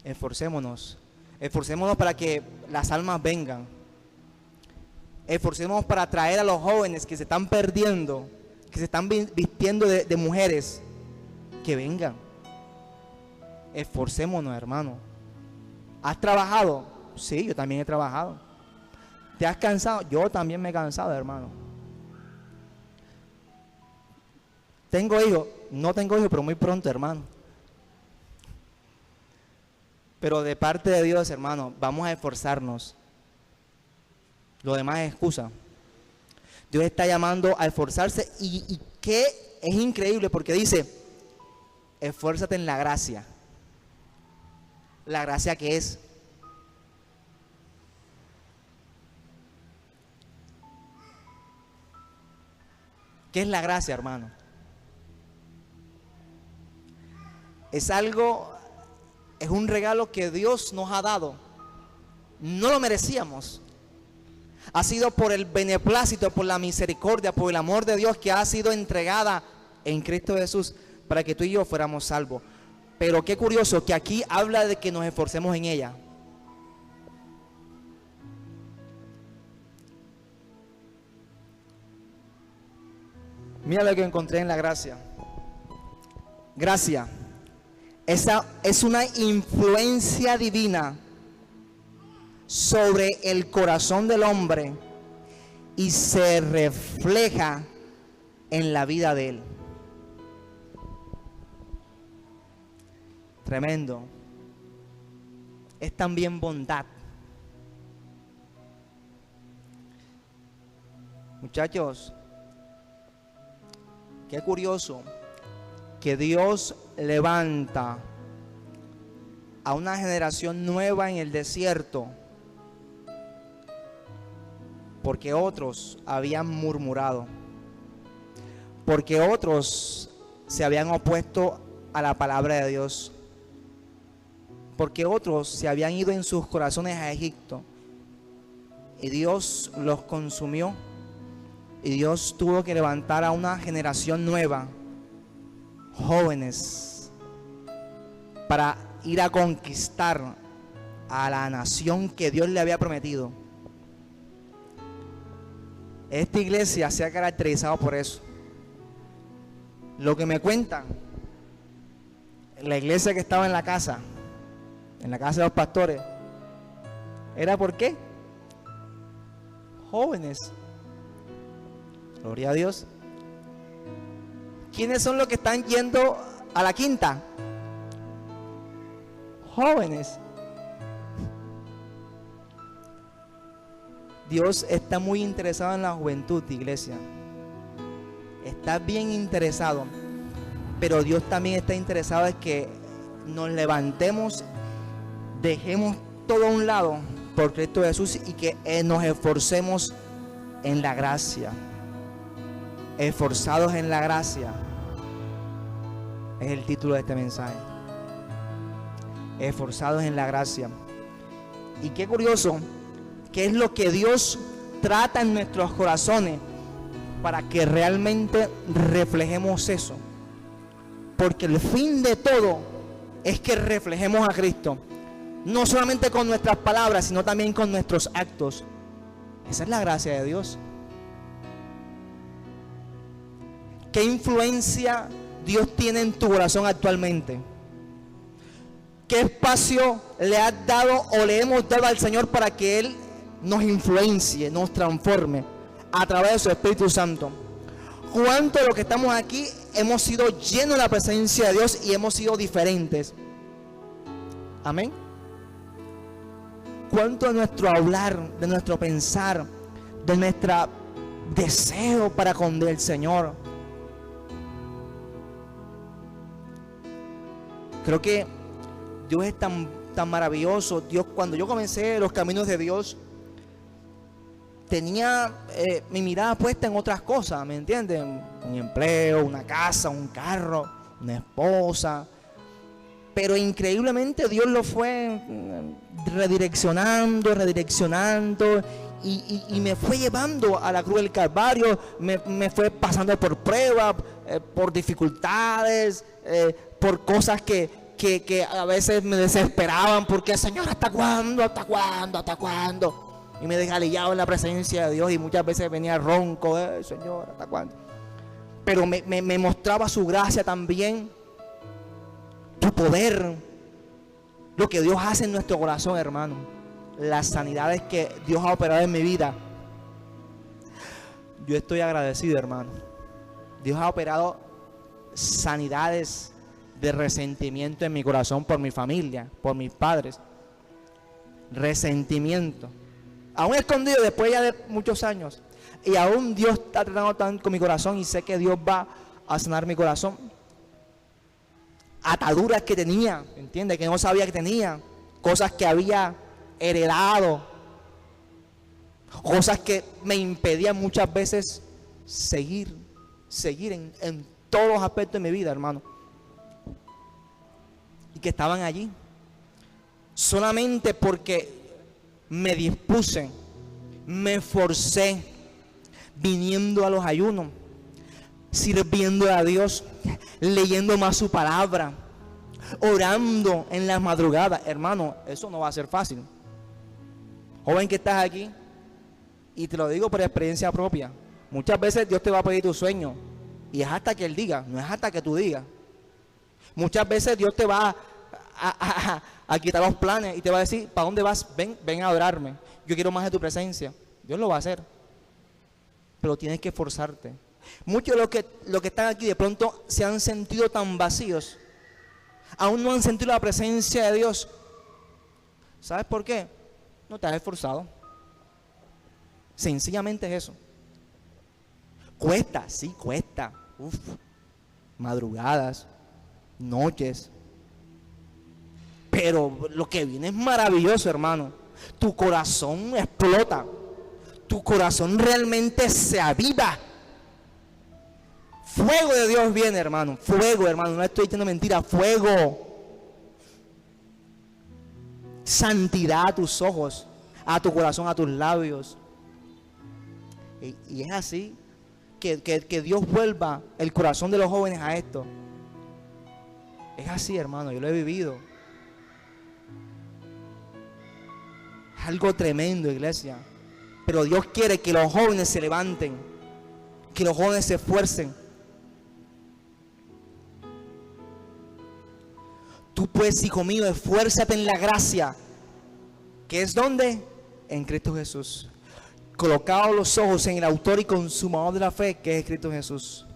Esforcémonos. Esforcémonos para que las almas vengan. Esforcémonos para atraer a los jóvenes que se están perdiendo, que se están vistiendo de mujeres, que vengan. Esforcémonos, hermano. ¿Has trabajado? Sí, yo también he trabajado. ¿Te has cansado? Yo también me he cansado, hermano. ¿Tengo hijos? No tengo hijos, pero muy pronto, hermano. Pero de parte de Dios, hermano, vamos a esforzarnos. Lo demás es excusa. Dios está llamando a esforzarse y que es increíble porque dice: esfuérzate en la gracia. ¿La gracia qué es? ¿Qué es la gracia, hermano? Es algo, es un regalo que Dios nos ha dado. No lo merecíamos. Ha sido por el beneplácito, por la misericordia, por el amor de Dios que ha sido entregada en Cristo Jesús para que tú y yo fuéramos salvos. Pero qué curioso que aquí habla de que nos esforcemos en ella. Mira lo que encontré en la gracia. Gracia. Esa es una influencia divina sobre el corazón del hombre y se refleja en la vida de él. Tremendo. Es también bondad. Muchachos, qué curioso que Dios levanta a una generación nueva en el desierto porque otros habían murmurado, porque otros se habían opuesto a la palabra de Dios, porque otros se habían ido en sus corazones a Egipto y Dios los consumió y Dios tuvo que levantar a una generación nueva, jóvenes, para ir a conquistar a la nación que Dios le había prometido. Esta iglesia se ha caracterizado por eso. Lo que me cuentan, la iglesia que estaba en la casa de los pastores, ¿era por qué? Jóvenes. Gloria a Dios. ¿Quiénes son los que están yendo a la quinta? Jóvenes. Dios está muy interesado en la juventud, iglesia. Está bien interesado. Pero Dios también está interesado en que nos levantemos, dejemos todo a un lado por Cristo Jesús y que nos esforcemos en la gracia. Esforzados en la gracia es el título de este mensaje. Esforzados en la gracia. Y qué curioso, que es lo que Dios trata en nuestros corazones para que realmente reflejemos eso. Porque el fin de todo es que reflejemos a Cristo, no solamente con nuestras palabras, sino también con nuestros actos. Esa es la gracia de Dios. ¿Qué influencia Dios tiene en tu corazón actualmente? ¿Qué espacio le has dado o le hemos dado al Señor para que Él nos influencie, nos transforme a través de su Espíritu Santo? ¿Cuánto de los que estamos aquí hemos sido llenos de la presencia de Dios y hemos sido diferentes? Amén. ¿Cuánto de nuestro hablar, de nuestro pensar, de nuestro deseo para con el Señor? Creo que Dios es tan maravilloso. Dios, cuando yo comencé los caminos de Dios, tenía mi mirada puesta en otras cosas, ¿me entienden? Un empleo, una casa, un carro, una esposa. Pero increíblemente Dios lo fue redireccionando y me fue llevando a la cruz del Calvario. Me fue pasando por pruebas, por dificultades, por cosas que a veces me desesperaban, porque Señor, ¿hasta cuándo? Y me desgalillaba en la presencia de Dios y muchas veces venía ronco, Señor, ¿hasta cuándo? Pero me mostraba su gracia también, tu poder, lo que Dios hace en nuestro corazón, hermano, las sanidades que Dios ha operado en mi vida. Yo estoy agradecido, hermano. Dios ha operado sanidades de resentimiento en mi corazón por mi familia, por mis padres. Resentimiento, aún escondido después ya de muchos años, y aún Dios está tratando tanto con mi corazón, y sé que Dios va a sanar mi corazón. Ataduras que tenía, ¿entiendes? Que no sabía que tenía, cosas que había heredado, cosas que me impedían muchas veces seguir en todos los aspectos de mi vida, hermano, y que estaban allí solamente porque me dispuse, me forcé, viniendo a los ayunos, sirviendo a Dios, leyendo más su palabra, orando en las madrugadas. Hermano, eso no va a ser fácil. Joven que estás aquí, y te lo digo por experiencia propia, muchas veces Dios te va a pedir tu sueño, y es hasta que Él diga, no es hasta que tú digas. Muchas veces Dios te va a quitar los planes y te va a decir, ¿para dónde vas? Ven a adorarme. Yo quiero más de tu presencia. Dios lo va a hacer, pero tienes que esforzarte. Muchos de los que están aquí de pronto se han sentido tan vacíos, aún no han sentido la presencia de Dios. ¿Sabes por qué? No te has esforzado. Sencillamente es eso. Cuesta, sí, cuesta. Madrugadas, noches. Pero lo que viene es maravilloso, hermano. Tu corazón explota. Tu corazón realmente se aviva. Fuego de Dios viene, hermano. Fuego, hermano. No estoy diciendo mentira. Fuego. Santidad a tus ojos, a tu corazón, a tus labios. Y es así que Dios vuelva el corazón de los jóvenes a esto. Es así, hermano. Yo lo he vivido. Es algo tremendo, iglesia. Pero Dios quiere que los jóvenes se levanten, que los jóvenes se esfuercen. Tú pues, hijo mío, esfuérzate en la gracia, que es donde, en Cristo Jesús. Colocados los ojos en el autor y consumador de la fe, que es Cristo Jesús.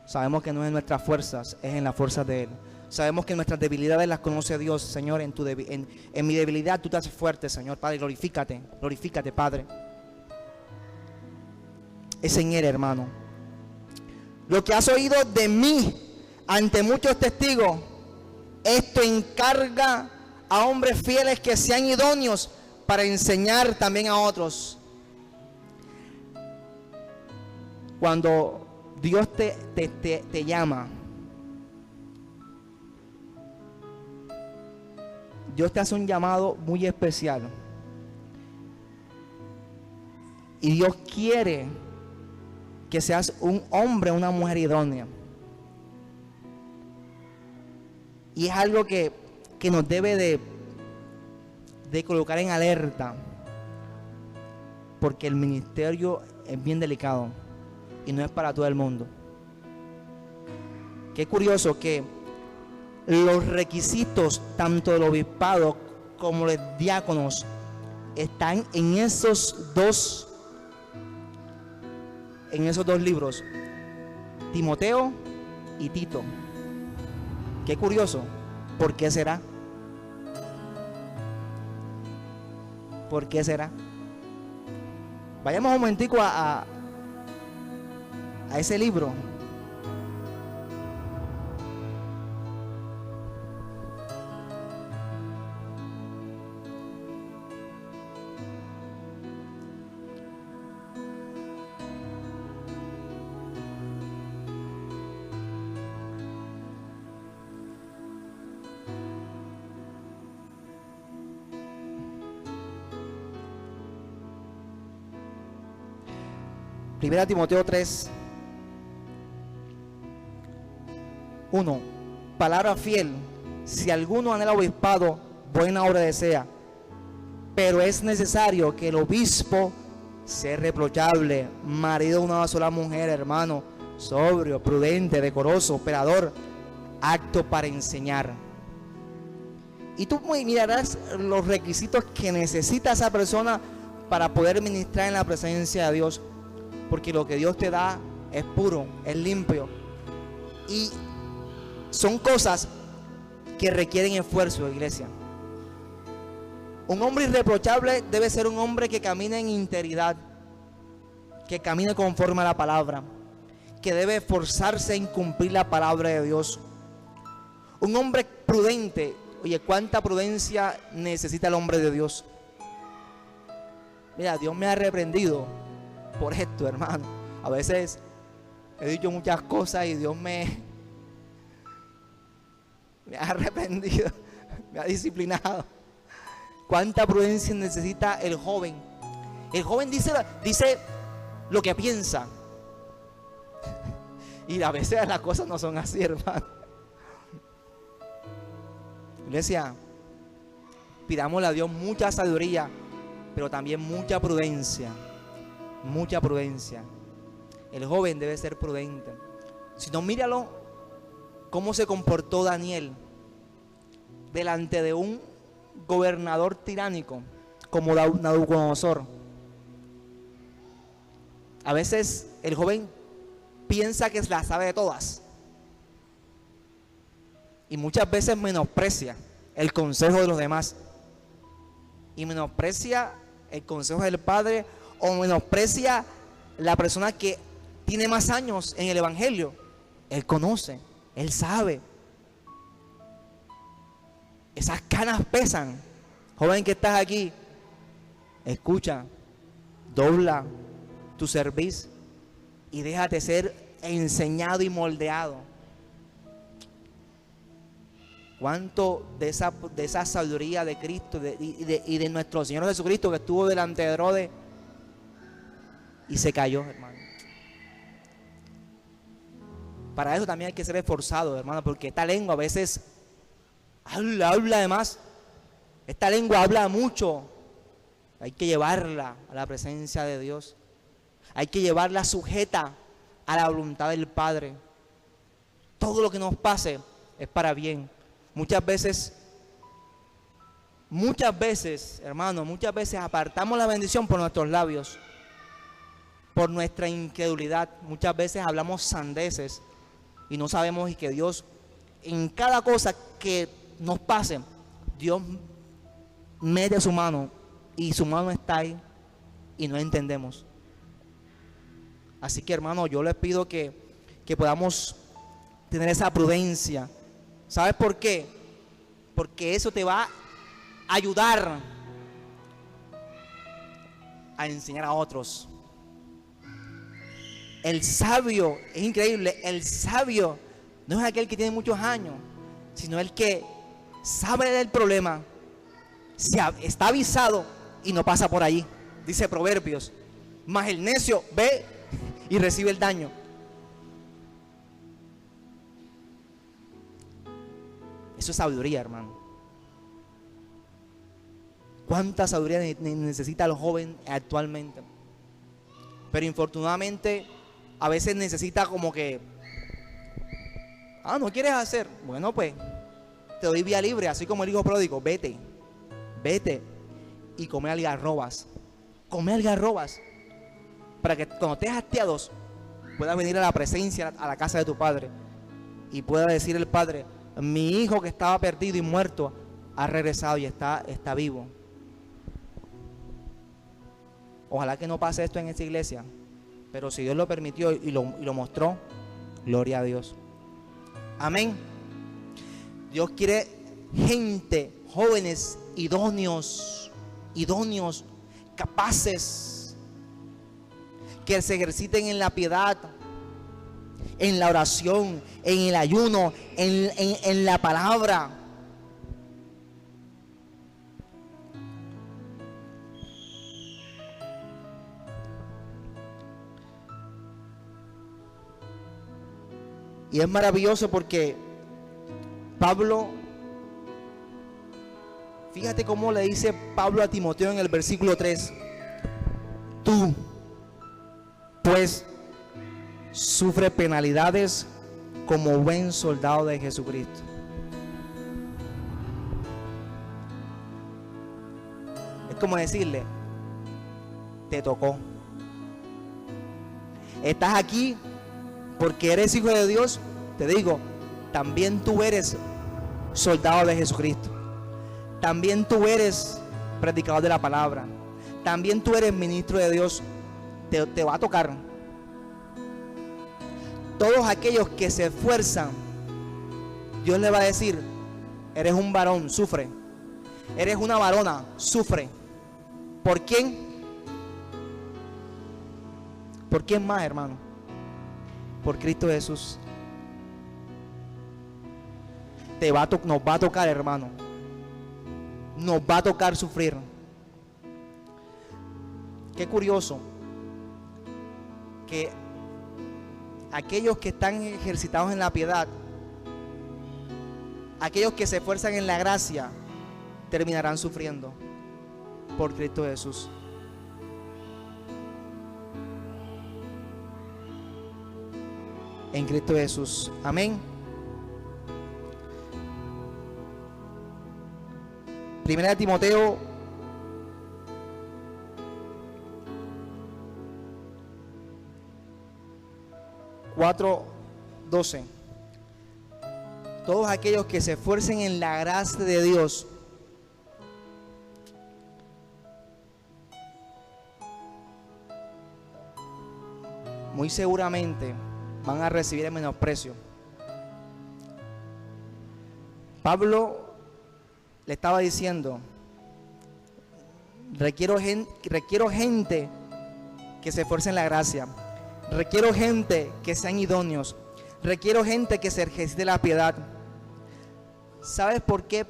Sabemos que no es en nuestras fuerzas, es en las fuerzas de Él. Sabemos que nuestras debilidades las conoce Dios, Señor. En mi debilidad tú te haces fuerte, Señor. Padre, glorifícate, Padre. Es en Él, hermano. Lo que has oído de mí ante muchos testigos, esto encarga a hombres fieles que sean idóneos para enseñar también a otros. Cuando Dios te llama, Dios te hace un llamado muy especial. Y Dios quiere que seas un hombre, una mujer idónea. Y es algo que nos debe de colocar en alerta, porque el ministerio es bien delicado y no es para todo el mundo. Qué curioso que los requisitos tanto del obispado como los diáconos están en esos dos en esos dos libros, Timoteo y Tito. Qué curioso. ¿Por qué será? ¿Por qué será? Vayamos un momentico a ese libro. Primera Timoteo 3, 1. Palabra fiel. Si alguno anhela obispado, buena obra desea. Pero es necesario que el obispo sea reprochable, marido de una sola mujer, hermano, sobrio, prudente, decoroso, operador, apto para enseñar. Y tú mirarás los requisitos que necesita esa persona para poder ministrar en la presencia de Dios. Porque lo que Dios te da es puro, es limpio. Y son cosas que requieren esfuerzo, iglesia. Un hombre irreprochable debe ser un hombre que camine en integridad, que camine conforme a la palabra, que debe esforzarse en cumplir la palabra de Dios. Un hombre prudente, oye, ¿cuánta prudencia necesita el hombre de Dios? Mira, Dios me ha reprendido por esto, hermano. A veces he dicho muchas cosas y Dios me ha reprendido, me ha disciplinado. ¿Cuánta prudencia necesita el joven? El joven dice lo que piensa. Y a veces las cosas no son así, hermano. Iglesia, pidámosle a Dios mucha sabiduría, pero también mucha prudencia. Mucha prudencia. El joven debe ser prudente. Si no, míralo cómo se comportó Daniel delante de un gobernador tiránico como Nabucodonosor. A veces el joven piensa que la sabe de todas y muchas veces menosprecia el consejo de los demás y menosprecia el consejo del Padre, o menosprecia la persona que tiene más años en el evangelio. Él conoce, él sabe. Esas canas pesan. Joven que estás aquí, escucha, dobla tu cerviz y déjate ser enseñado y moldeado. ¿Cuánto de esa sabiduría de Cristo y de nuestro Señor Jesucristo, que estuvo delante de Herodes y se cayó, hermano? Para eso también hay que ser esforzado, hermano, porque esta lengua a veces habla de más. Esta lengua habla mucho. Hay que llevarla a la presencia de Dios. Hay que llevarla sujeta a la voluntad del Padre. Todo lo que nos pase es para bien. Muchas veces, hermano, muchas veces apartamos la bendición por nuestros labios, por nuestra incredulidad. Muchas veces hablamos sandeces y no sabemos que Dios, en cada cosa que nos pase, Dios mete su mano y su mano está ahí y no entendemos. Así que, hermano, yo les pido que podamos tener esa prudencia. ¿Sabes por qué? Porque eso te va a ayudar a enseñar a otros. El sabio, es increíble, el sabio no es aquel que tiene muchos años, sino el que sabe del problema, está avisado y no pasa por allí. Dice Proverbios, mas el necio ve y recibe el daño. Eso es sabiduría, hermano. ¿Cuánta sabiduría necesita el joven actualmente? Pero infortunadamente a veces necesita como que, ¿no quieres hacer? Bueno, pues te doy vía libre, así como el hijo pródigo. Vete y come algarrobas. Come algarrobas. para que cuando estés hastiados puedas venir a la presencia, a la casa de tu Padre, y pueda decir el Padre: mi hijo que estaba perdido y muerto ha regresado y está vivo. Ojalá que no pase esto en esta iglesia, pero si Dios lo permitió y lo mostró, gloria a Dios. Amén. Dios quiere gente, jóvenes, idóneos, capaces, que se ejerciten en la piedad, en la oración, en el ayuno, en la palabra. Y es maravilloso porque Pablo, fíjate cómo le dice Pablo a Timoteo en el versículo 3: tú, pues, sufre penalidades como buen soldado de Jesucristo. Es como decirle: te tocó. Estás aquí porque eres hijo de Dios. Te digo, también tú eres soldado de Jesucristo. También tú eres predicador de la palabra. También tú eres ministro de Dios. Te va a tocar. Todos aquellos que se esfuerzan, Dios le va a decir: eres un varón, sufre. Eres una varona, sufre. ¿Por quién? ¿Por quién más, hermano? Por Cristo Jesús. Nos va a tocar, hermano. Nos va a tocar sufrir. Qué curioso que aquellos que están ejercitados en la piedad, aquellos que se esfuerzan en la gracia, terminarán sufriendo por Cristo Jesús. En Cristo Jesús. Amén. Primera de Timoteo 4:12. Todos aquellos que se esfuercen en la gracia de Dios muy seguramente van a recibir el menosprecio. Pablo le estaba diciendo: requiero gente que se esfuerce en la gracia. Requiero gente que sean idóneos. Requiero gente que se ejercite la piedad. ¿Sabes por qué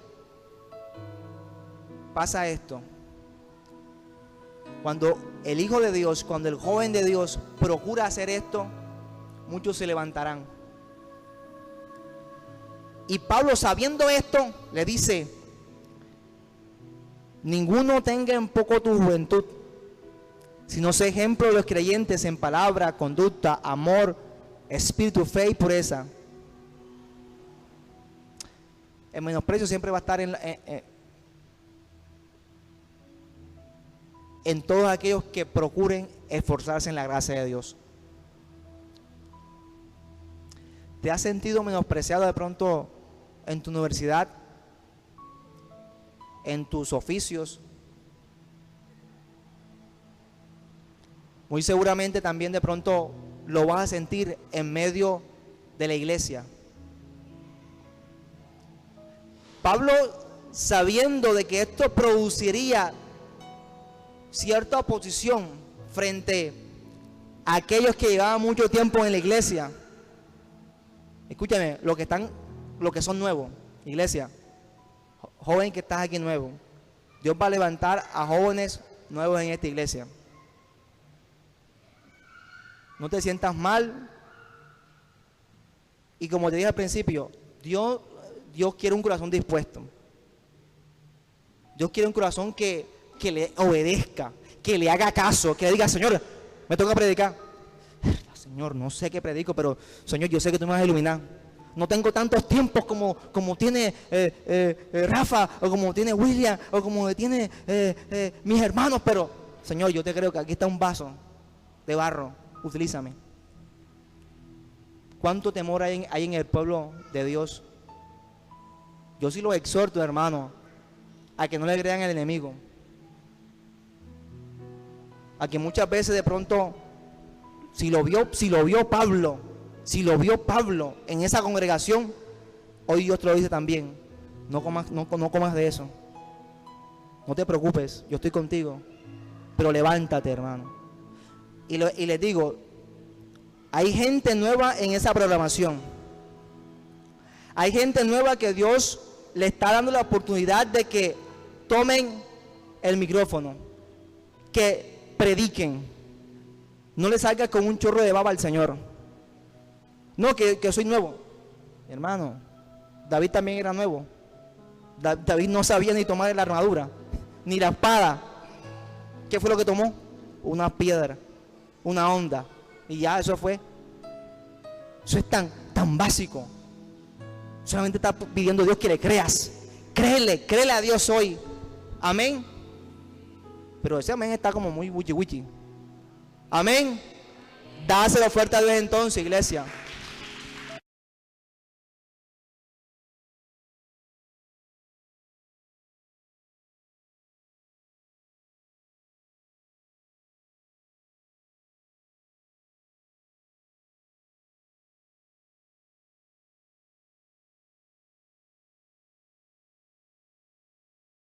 pasa esto? Cuando el Hijo de Dios, cuando el joven de Dios procura hacer esto, muchos se levantarán. Y Pablo, sabiendo esto, le dice: ninguno tenga en poco tu juventud, sino sé ejemplo de los creyentes en palabra, conducta, amor, espíritu, fe y pureza. El menosprecio siempre va a estar en todos aquellos que procuren esforzarse en la gracia de Dios. ¿Te has sentido menospreciado de pronto en tu universidad, en tus oficios? Muy seguramente también de pronto lo vas a sentir en medio de la iglesia. Pablo, sabiendo de que esto produciría cierta oposición frente a aquellos que llevaban mucho tiempo en la iglesia. Escúchame, los que son nuevos, iglesia, joven que estás aquí nuevo, Dios va a levantar a jóvenes nuevos en esta iglesia. No te sientas mal. Y como te dije al principio, Dios quiere un corazón dispuesto. Dios quiere un corazón que le obedezca, que le haga caso, que le diga: Señor, me toca predicar. Señor, no sé qué predico, pero Señor, yo sé que tú me vas a iluminar. No tengo tantos tiempos como tiene Rafa, o como tiene William, o como tiene mis hermanos, pero Señor, yo te creo que aquí está un vaso de barro, utilízame. ¿Cuánto temor hay en el pueblo de Dios? Yo sí los exhorto, hermano, a que no le crean al enemigo. A que muchas veces de pronto, si lo vio Pablo en esa congregación, hoy Dios te lo dice también. No comas de eso. No te preocupes, yo estoy contigo. Pero levántate, hermano. Y les digo, hay gente nueva en esa programación. Hay gente nueva que Dios le está dando la oportunidad de que tomen el micrófono, que prediquen. No le salga con un chorro de baba al Señor. No, que soy nuevo. Hermano, David también era nuevo. David no sabía ni tomar la armadura, ni la espada. ¿Qué fue lo que tomó? Una piedra, una onda. Y ya, eso fue. Eso es tan básico. Solamente está pidiendo a Dios que le creas. Créele a Dios hoy. Amén. Pero ese amén está como muy wichi. Amén. Dáselo fuerte a Dios entonces, iglesia.